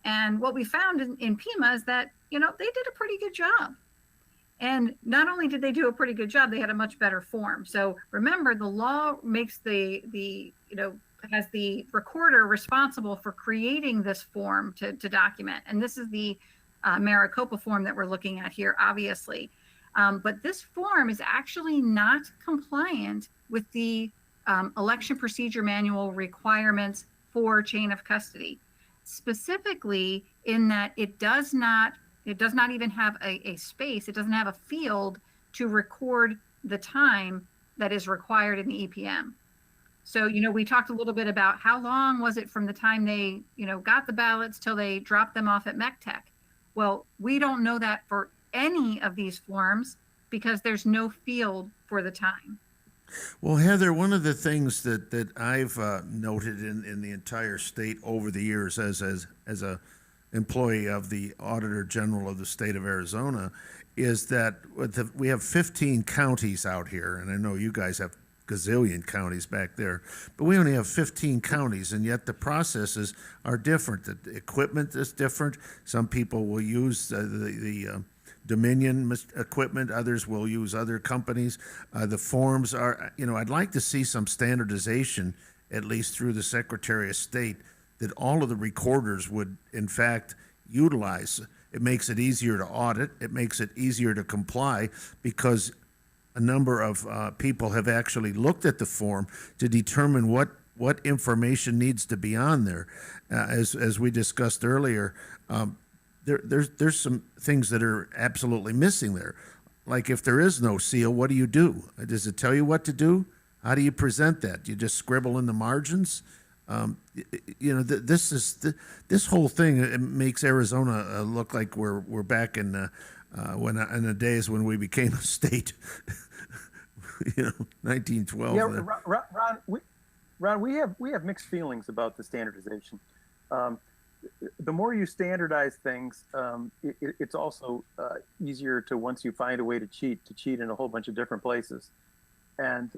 And what we found in PEMA is that, they did a pretty good job. And not only did they do a pretty good job, they had a much better form. So remember, the law makes has the recorder responsible for creating this form to document. And this is the Maricopa form that we're looking at here, obviously. But this form is actually not compliant with the election procedure manual requirements for chain of custody, specifically in that it does not even have a space. It doesn't have a field to record the time that is required in the EPM. So, we talked a little bit about how long was it from the time they, got the ballots till they dropped them off at MECTEC. Well, we don't know that for any of these forms because there's no field for the time. Well, Heather, one of the things that I've noted in the entire state over the years as a employee of the Auditor General of the state of Arizona is that we have 15 counties out here, and I know you guys have gazillion counties back there, but we only have 15 counties, and yet the processes are different. The equipment is different. Some people will use the Dominion equipment. Others will use other companies. The forms are, I'd like to see some standardization, at least through the Secretary of State, that all of the recorders would, in fact, utilize. It makes it easier to audit. It makes it easier to comply because a number of people have actually looked at the form to determine what information needs to be on there. As we discussed earlier, there's some things that are absolutely missing there. Like if there is no seal, what do you do? Does it tell you what to do? How do you present that? Do you just scribble in the margins? This whole thing it makes Arizona look like we're back in the days when we became a state. 1912. Yeah, Ron, we have mixed feelings about the standardization. The more you standardize things, it's also easier to, once you find a way to cheat in a whole bunch of different places. And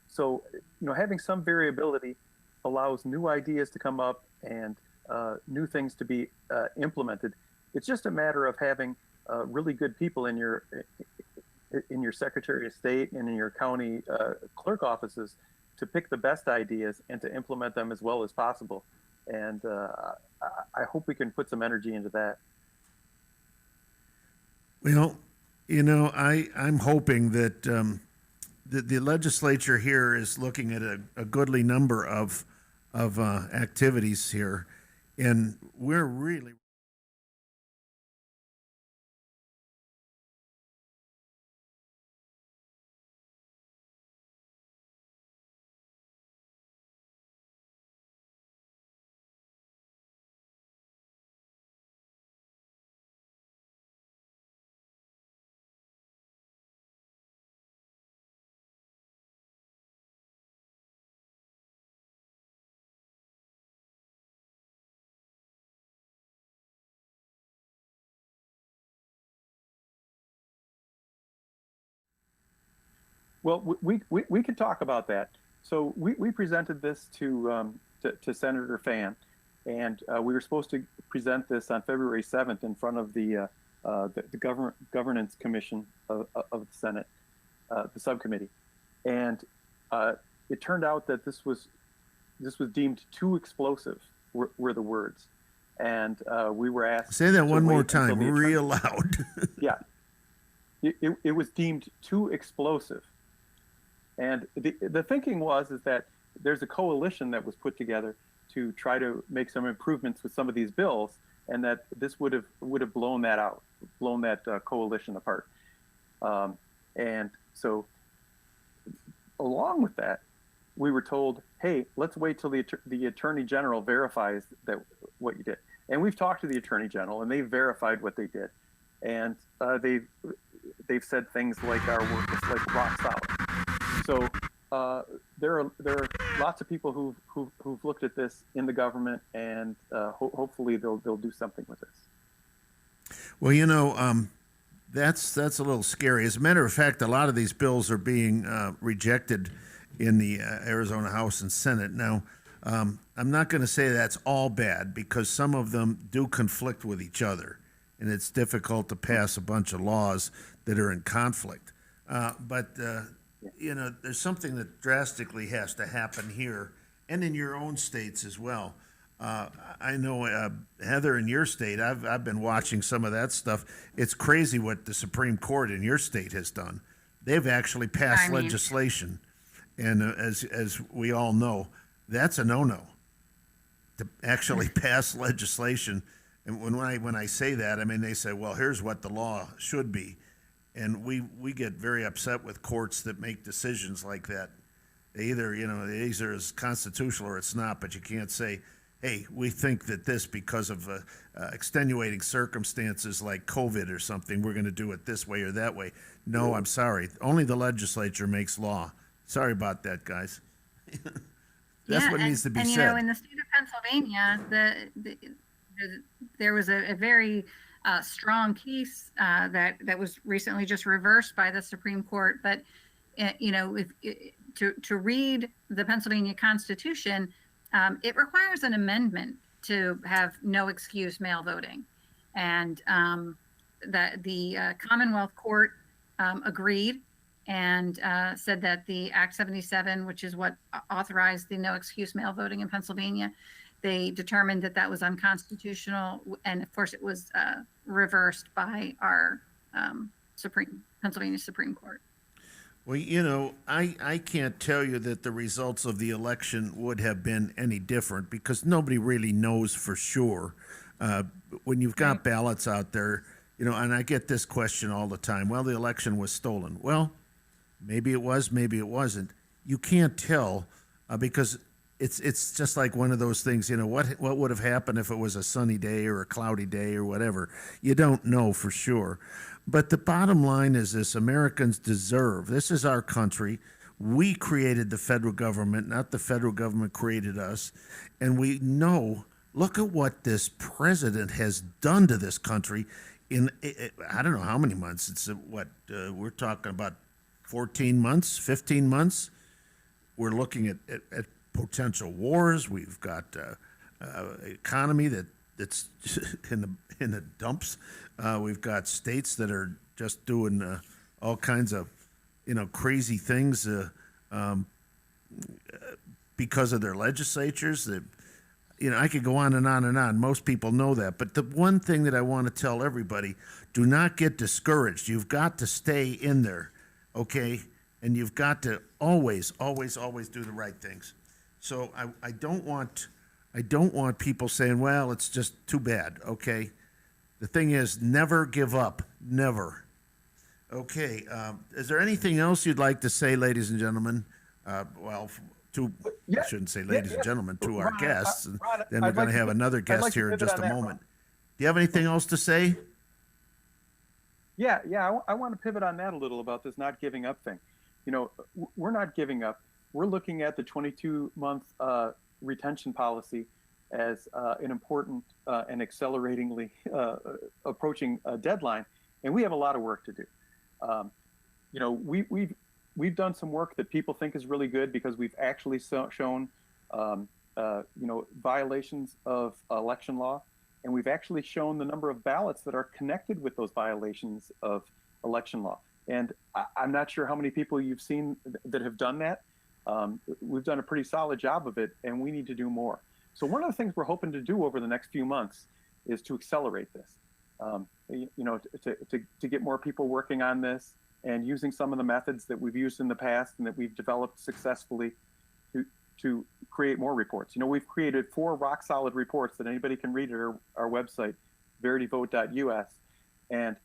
so, having some variability allows new ideas to come up and new things to be implemented. It's just a matter of having really good people in your Secretary of State and in your county clerk offices to pick the best ideas and to implement them as well as possible. And I hope we can put some energy into that. Well, I'm hoping that the legislature here is looking at a goodly number of activities here, and we're really Well, we can talk about that. So we presented this to Senator Fan, and we were supposed to present this on February 7th in front of the Governance Commission of the Senate, the subcommittee, and it turned out that this was deemed too explosive. Were the words, and we were asked. Say that to one more wait until time, the attorney- real loud. Yeah, it was deemed too explosive, and the thinking is that there's a coalition that was put together to try to make some improvements with some of these bills, and that this would have blown that coalition apart. And so, along with that, we were told, "Hey, let's wait till the Attorney General verifies that what you did." And we've talked to the Attorney General, and they verified what they did, and they've said things like our work is like rock solid. So there are lots of people who've looked at this in the government, and hopefully they'll do something with this. Well, that's a little scary. As a matter of fact, a lot of these bills are being rejected in the Arizona House and Senate. Now, I'm not going to say that's all bad, because some of them do conflict with each other, and it's difficult to pass a bunch of laws that are in conflict. But there's something that drastically has to happen here and in your own states as well. I know, Heather, in your state, I've been watching some of that stuff. It's crazy what the Supreme Court in your state has done. They've actually passed legislation, and as we all know, that's a no-no. To actually pass legislation, and when I say that, I mean they say, well, here's what the law should be, and we get very upset with courts that make decisions like that. They either is constitutional or it's not, but you can't say, hey, we think that this, because of extenuating circumstances like COVID or something, we're going to do it this way or that way. No, I'm sorry. Only the legislature makes law. Sorry about that, guys. That's what needs to be said. In the state of Pennsylvania, there was a very strong case that was recently just reversed by the Supreme Court. But to read the Pennsylvania Constitution, it requires an amendment to have no excuse mail voting, and that the Commonwealth Court agreed and said that the Act 77, which is what authorized the no excuse mail voting in Pennsylvania, they determined that that was unconstitutional, and of course it was reversed by our Pennsylvania Supreme Court. Well, I can't tell you that the results of the election would have been any different, because nobody really knows for sure. When you've got ballots out there, and I get this question all the time, well, the election was stolen. Well, maybe it was, maybe it wasn't. You can't tell, because it's just like one of those things, what would have happened if it was a sunny day or a cloudy day or whatever. You don't know for sure. But the bottom line is this: Americans deserve, this is our country. We created the federal government, not the federal government created us. And we know, look at what this president has done to this country in, I don't know how many months. It's we're talking about 14 months, 15 months. We're looking at potential wars. We've got economy that's in the dumps. We've got states that are just doing all kinds of crazy things because of their legislatures. That I could go on and on and on. Most people know that. But the one thing that I want to tell everybody: do not get discouraged. You've got to stay in there, okay? And you've got to always, always, always do the right things. So I don't want people saying, well, it's just too bad, okay? The thing is, never give up, never. Okay, is there anything else you'd like to say, ladies and gentlemen? I shouldn't say ladies and gentlemen, to our guests. And then we're going to have another guest here in just a moment. Do you have anything else to say? Yeah, I want to pivot on that a little about this not giving up thing. We're not giving up. We're looking at the 22-month retention policy as an important and acceleratingly approaching deadline, and we have a lot of work to do. We've done some work that people think is really good, because we've actually shown violations of election law, and we've actually shown the number of ballots that are connected with those violations of election law. And I'm not sure how many people you've seen that have done that. We've done a pretty solid job of it, and we need to do more. So one of the things we're hoping to do over the next few months is to accelerate this, to get more people working on this and using some of the methods that we've used in the past and that we've developed successfully to create more reports. We've created 4 rock solid reports that anybody can read at our website, verityvote.us. And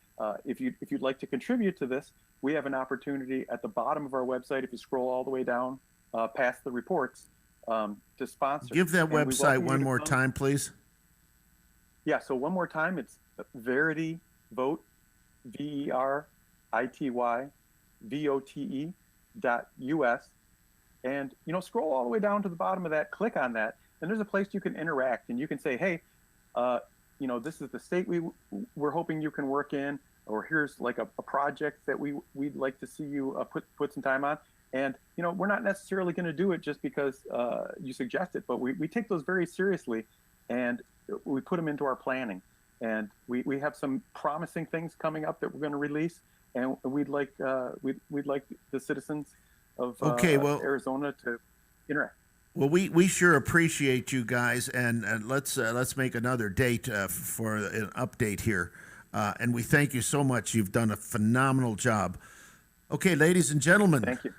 if you'd like to contribute to this, we have an opportunity at the bottom of our website, if you scroll all the way down past the reports, to sponsor. Give that And we website welcome you one to more come. time, please. Yeah, so one more time, it's Verity Vote, VERITYVOTE.us. And, scroll all the way down to the bottom of that, click on that, and there's a place you can interact and you can say, hey, this is the state we're hoping you can work in, or here's like a project that we'd like to see you put some time on. And, we're not necessarily going to do it just because you suggest it, but we take those very seriously and we put them into our planning. And we have some promising things coming up that we're going to release, and we'd like the citizens of Arizona to interact. Well, we sure appreciate you guys, and let's make another date for an update here. And we thank you so much. You've done a phenomenal job. Okay, ladies and gentlemen. Thank you.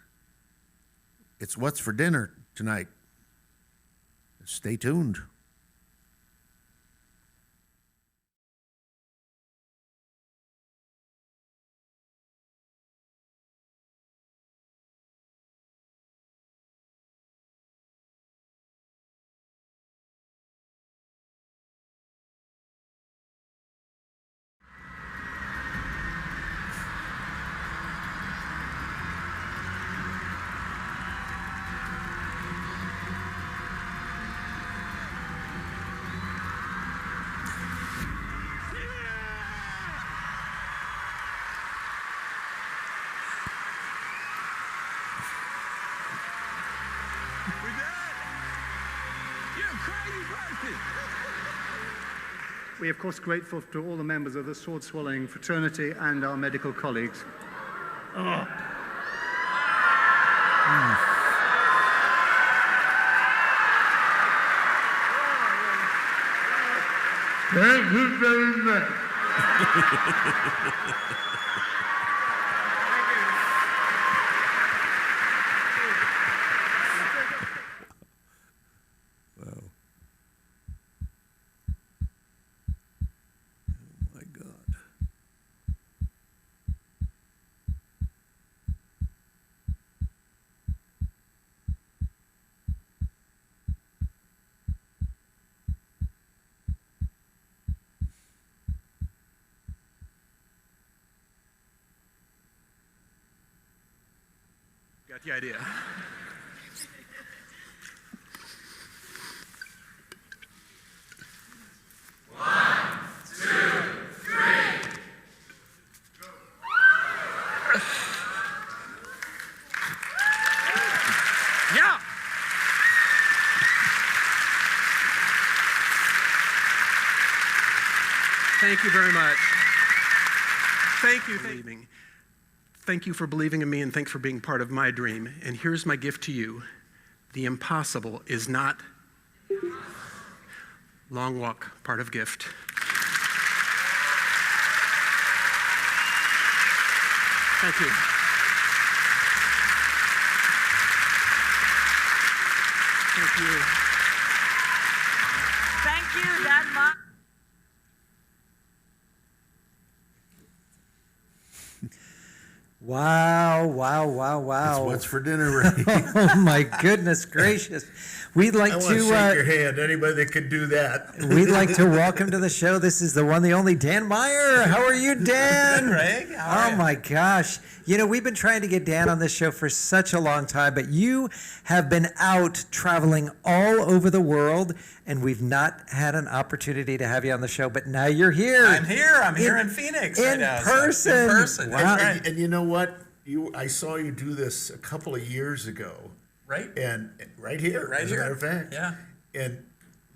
It's What's for Dinner tonight. Stay tuned. We are, of course, grateful to all the members of the sword-swallowing fraternity and our medical colleagues. Thank you very much. My God. Got the idea. Yeah. Thank you very much. Thank you for believing. Thank you for believing in me, and thanks for being part of my dream. And here's my gift to you. The impossible is not long walk, part of gift. Thank you. Thank you. Thank you that much. Wow, wow, wow, It's wow. What's for Dinner, Ray. Oh, my goodness gracious. We'd like I want to shake your to, hand. Anybody that could do that. we'd like to welcome to the show. This is the one, the only Dan Meyer. How are you, Dan? Greg. How are Oh my gosh. We've been trying to get Dan on this show for such a long time, but you have been out traveling all over the world, and we've not had an opportunity to have you on the show, but now you're here. I'm here. I'm here in Phoenix right in now. person. In person. Wow. That's right. And you know what? I saw you do this a couple of years ago. Right? And right here, Right as here. a matter of fact. Yeah. And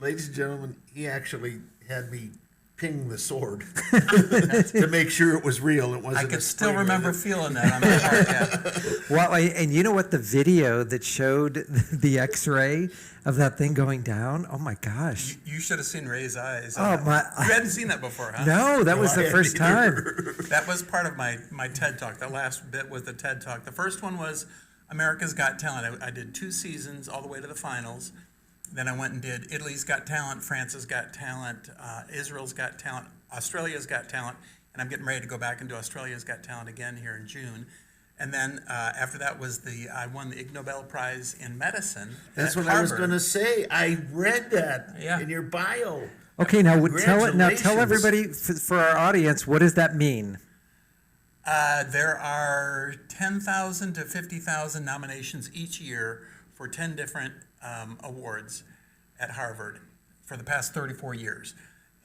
ladies and gentlemen, he actually had me ping the sword to make sure it was real. It wasn't. I a could still spring, remember was it? feeling that on my heart. Yeah. Well, and you know what? The video that showed the X-ray of that thing going down. Oh my gosh! You should have seen Ray's eyes. Oh, my- You hadn't seen that before, huh? No, that was I the hadn't first time. That was part of my TED Talk. The last bit was the TED Talk. The first one was America's Got Talent. I did 2 seasons all the way to the finals. Then I went and did Italy's Got Talent, France's Got Talent, Israel's Got Talent, Australia's Got Talent, and I'm getting ready to go back and do Australia's Got Talent again here in June. And then after that was I won the Ig Nobel Prize in Medicine. That's at what I was Harvard. going to say. I read that Yeah. in your bio. Okay, now tell Congratulations. everybody for our audience, what does that mean? There are 10,000 to 50,000 nominations each year for 10 different awards at Harvard for the past 34 years.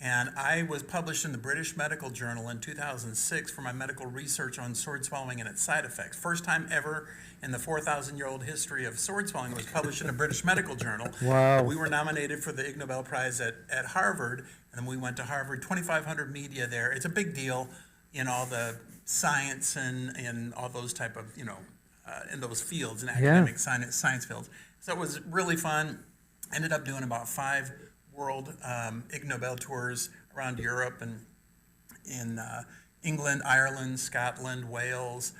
And I was published in the British Medical Journal in 2006 for my medical research on sword swallowing and its side effects. First time ever in the 4,000-year-old history of sword swallowing was published in a British Medical Journal. Wow. We were nominated for the Ig Nobel Prize at Harvard, and then we went to Harvard, 2,500 media there. It's a big deal in all the science and all those type of, in those fields, in academic science fields. So it was really fun. Ended up doing about 5 world Ig Nobel tours around Europe and in England, Ireland, Scotland, Wales,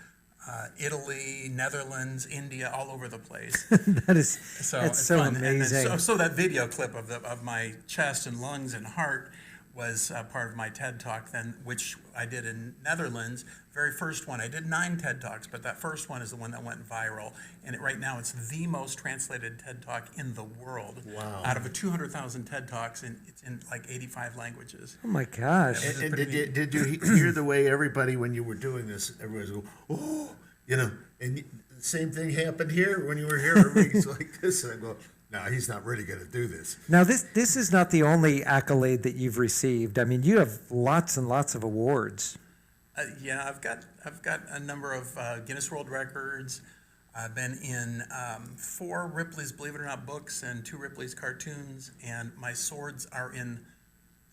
Italy, Netherlands, India, all over the place. That's It's so fun. And then amazing. so that video clip of my chest and lungs and heart was part of my TED Talk then, which I did in Netherlands. Very first one. I did 9 TED Talks, but that first one is the one that went viral. And right now it's the most translated TED Talk in the world. Wow. Out of a 200,000 TED Talks, and it's in like 85 languages. Oh my gosh! And did you hear the way everybody, when you were doing this, everybody's go, oh, and the same thing happened here when you were here. Everybody's like this, and I go, no, he's not really going to do this. Now this is not the only accolade that you've received. I mean, you have lots and lots of awards. Yeah, I've got a number of Guinness World Records. I've been in 4 Ripley's Believe It or Not books and 2 Ripley's cartoons, and my swords are in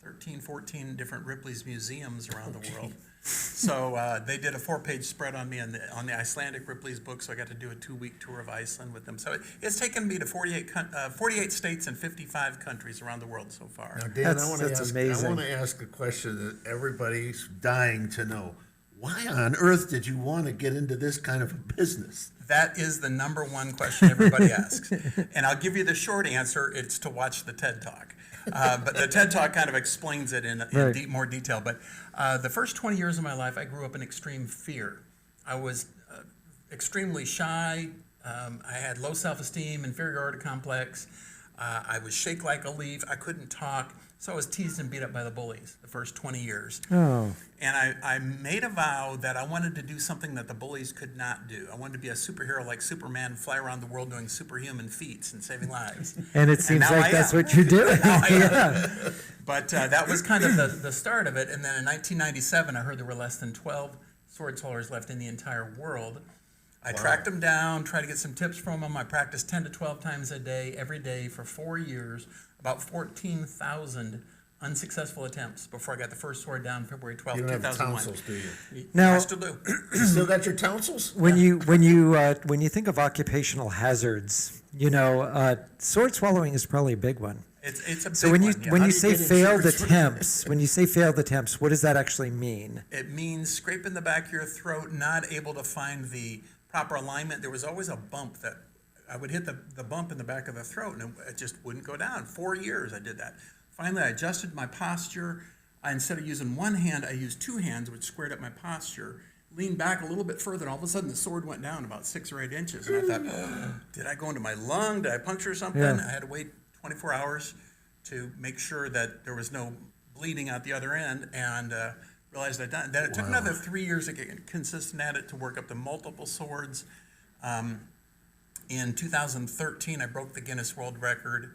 13, 14 different Ripley's museums around the world. So they did a 4-page spread on me on the Icelandic Ripley's book, so I got to do a 2-week tour of Iceland with them. So it's taken me to 48 states and 55 countries around the world so far. Now, Dan, That's amazing. I want to ask a question that everybody's dying to know. Why on earth did you want to get into this kind of a business? That is the number one question everybody asks. And I'll give you the short answer. It's to watch the TED Talk. But the TED Talk kind of explains it in Right. more detail. But the first 20 years of my life, I grew up in extreme fear. I was extremely shy. I had low self-esteem, inferiority complex. I was shake like a leaf. I couldn't talk. So I was teased and beat up by the bullies the first 20 years. Oh, And I made a vow that I wanted to do something that the bullies could not do. I wanted to be a superhero like Superman, fly around the world doing superhuman feats and saving lives. and it seems now like I that's am. what you're doing. Now I am. Yeah. But that was kind of the start of it. And then in 1997, I heard there were less than 12 sword swallowers left in the entire world. I tracked them down, tried to get some tips from them. I practiced 10 to 12 times a day, every day for 4 years, about 14,000 unsuccessful attempts before I got the first sword down February 12, You don't have 2001. tonsils, do you? Now- I still do. You still got your tonsils? When you think of occupational hazards, sword swallowing is probably a big one. It's a big So when you one, yeah. when How you do you say get failed insurance? attempts, what does that actually mean? It means scraping the back of your throat, not able to find the proper alignment. There was always a bump that I would hit the bump in the back of the throat, and it just wouldn't go down. 4 years I did that. Finally, I adjusted my posture. Instead of using one hand, I used 2 hands, which squared up my posture. Leaned back a little bit further, and all of a sudden the sword went down about 6 or 8 inches. And I thought, did I go into my lung? Did I puncture something? Yeah. I had to wait 24 hours to make sure that there was no bleeding out the other end, and realized I'd done it. Then it took another 3 years to get consistent at it, to work up to multiple swords. In 2013, I broke the Guinness World Record,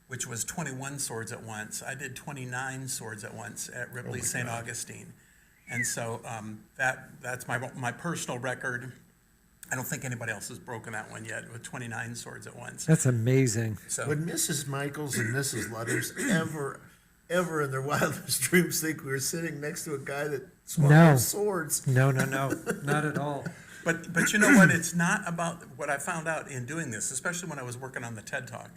which was 21 swords at once. I did 29 swords at once at Ripley St. Augustine. And so that's my personal record. I don't think anybody else has broken that one yet, with 29 swords at once. That's amazing. So Would Mrs. Michaels and Mrs. Lutters ever in their wildest dreams think we were sitting next to a guy that swung No. swords. No, not at all. But you know what? It's not about what I found out in doing this, especially when I was working on the TED Talk,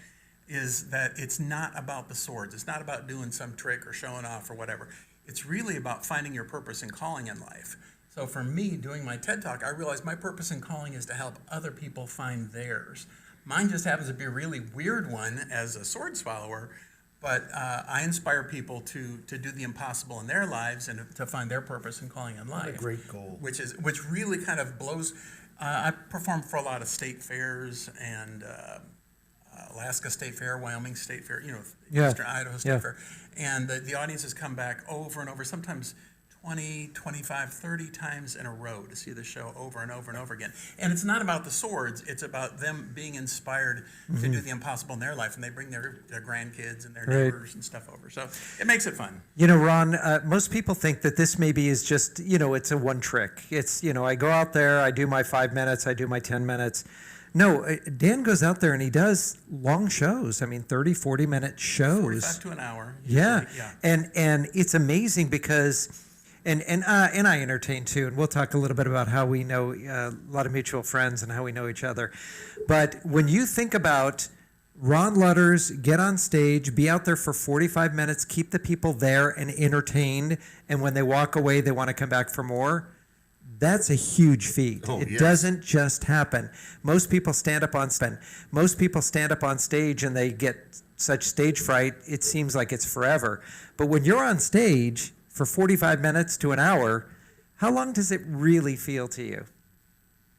is that it's not about the swords. It's not about doing some trick or showing off or whatever. It's really about finding your purpose and calling in life. So for me, doing my TED Talk, I realized my purpose and calling is to help other people find theirs. Mine just happens to be a really weird one as a swords follower, but I inspire people to do the impossible in their lives and to find their purpose and calling in life. What a great goal. Which really kind of blows. I perform for a lot of state fairs and Alaska State Fair, Wyoming State Fair, Yeah. Eastern Idaho State Yeah. Fair, and the audiences come back over and over, sometimes 20, 25, 30 times in a row to see the show over and over and over again. And it's not about the swords, it's about them being inspired to do the impossible in their life, and they bring their grandkids and their Right. neighbors and stuff over. So it makes it fun. Ron, most people think that this maybe is just, it's a one trick. It's, I go out there, I do my 5 minutes, I do my 10 minutes. No, Dan goes out there and he does long shows. 30, 40-minute shows. 45 to an hour. Yeah. Usually, yeah. And it's amazing because, and I entertain too, and we'll talk a little bit about how we know a lot of mutual friends and how we know each other. But when you think about Ron Lutters, get on stage, be out there for 45 minutes, keep the people there and entertained, and when they walk away, they want to come back for more. That's a huge feat. Oh, It yes. doesn't just happen. Most people stand up on stage and they get such stage fright, it seems like it's forever. But when you're on stage for 45 minutes to an hour, how long does it really feel to you?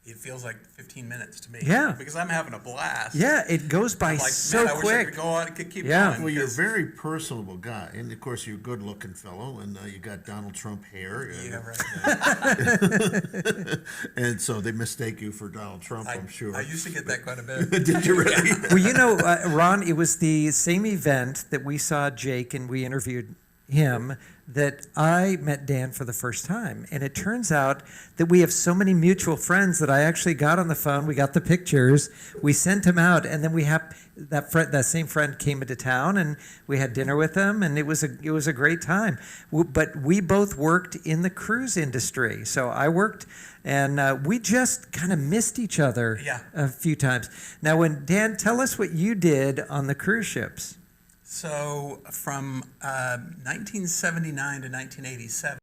It feels like 15 minutes to me. Yeah. Because I'm having a blast. Yeah, it goes by I'm like, so man, I wish I quick. could go on and keep Yeah. going. Well, you're a 'cause- very personable guy, and of course you're a good-looking fellow, and you got Donald Trump hair. Yeah, right. And so they mistake you for Donald Trump, I'm sure. I used to get that quite a bit. Did you really? Well, Ron, it was the same event that we saw Jake and we interviewed him that I met Dan for the first time. And it turns out that we have so many mutual friends that I actually got on the phone. We got the pictures. We sent him out. And then we have that same friend came into town and we had dinner with him. And it was a great time. But we both worked in the cruise industry. So I worked and we just kind of missed each other Yeah. a few times. Now, Dan, tell us what you did on the cruise ships. So from 1979 to 1987,